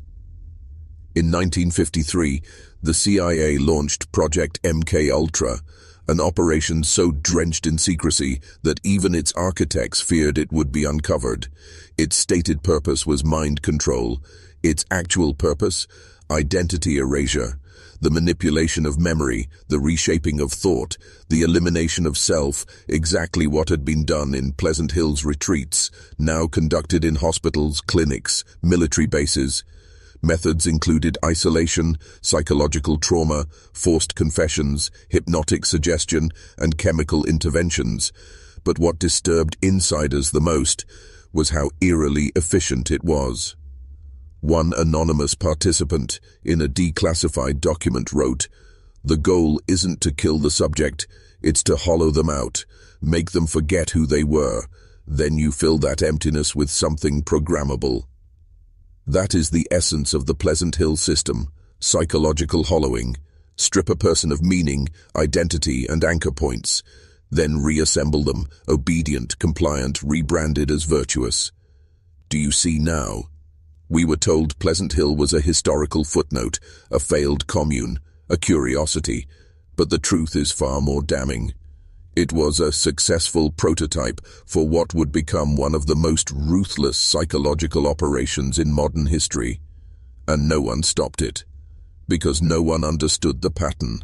In 1953, the CIA launched Project MK-Ultra, an operation so drenched in secrecy that even its architects feared it would be uncovered. Its stated purpose was mind control. Its actual purpose, identity erasure. The manipulation of memory, the reshaping of thought, the elimination of self, exactly what had been done in Pleasant Hill's retreats, now conducted in hospitals, clinics, military bases. Methods included isolation, psychological trauma, forced confessions, hypnotic suggestion, and chemical interventions. But what disturbed insiders the most was how eerily efficient it was. One anonymous participant in a declassified document wrote, "The goal isn't to kill the subject, it's to hollow them out, make them forget who they were. Then you fill that emptiness with something programmable." That is the essence of the Pleasant Hill system, psychological hollowing. Strip a person of meaning, identity, and anchor points, then reassemble them, obedient, compliant, rebranded as virtuous. Do you see now? We were told Pleasant Hill was a historical footnote, a failed commune, a curiosity, but the truth is far more damning. It was a successful prototype for what would become one of the most ruthless psychological operations in modern history. And no one stopped it, because no one understood the pattern.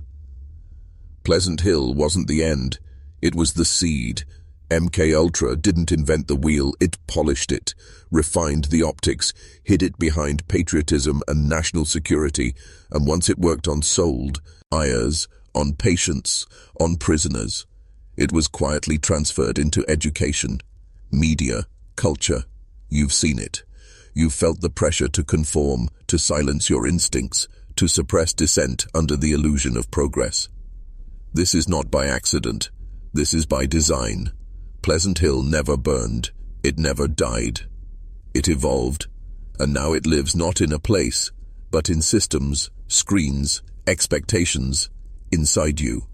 Pleasant Hill wasn't the end, it was the seed. MK-Ultra didn't invent the wheel, it polished it, refined the optics, hid it behind patriotism and national security, and once it worked on soldiers, on patients, on prisoners, it was quietly transferred into education, media, culture. You've seen it. You've felt the pressure to conform, to silence your instincts, to suppress dissent under the illusion of progress. This is not by accident. This is by design. Pleasant Hill never burned. It never died. It evolved, and now it lives not in a place, but in systems, screens, expectations, inside you.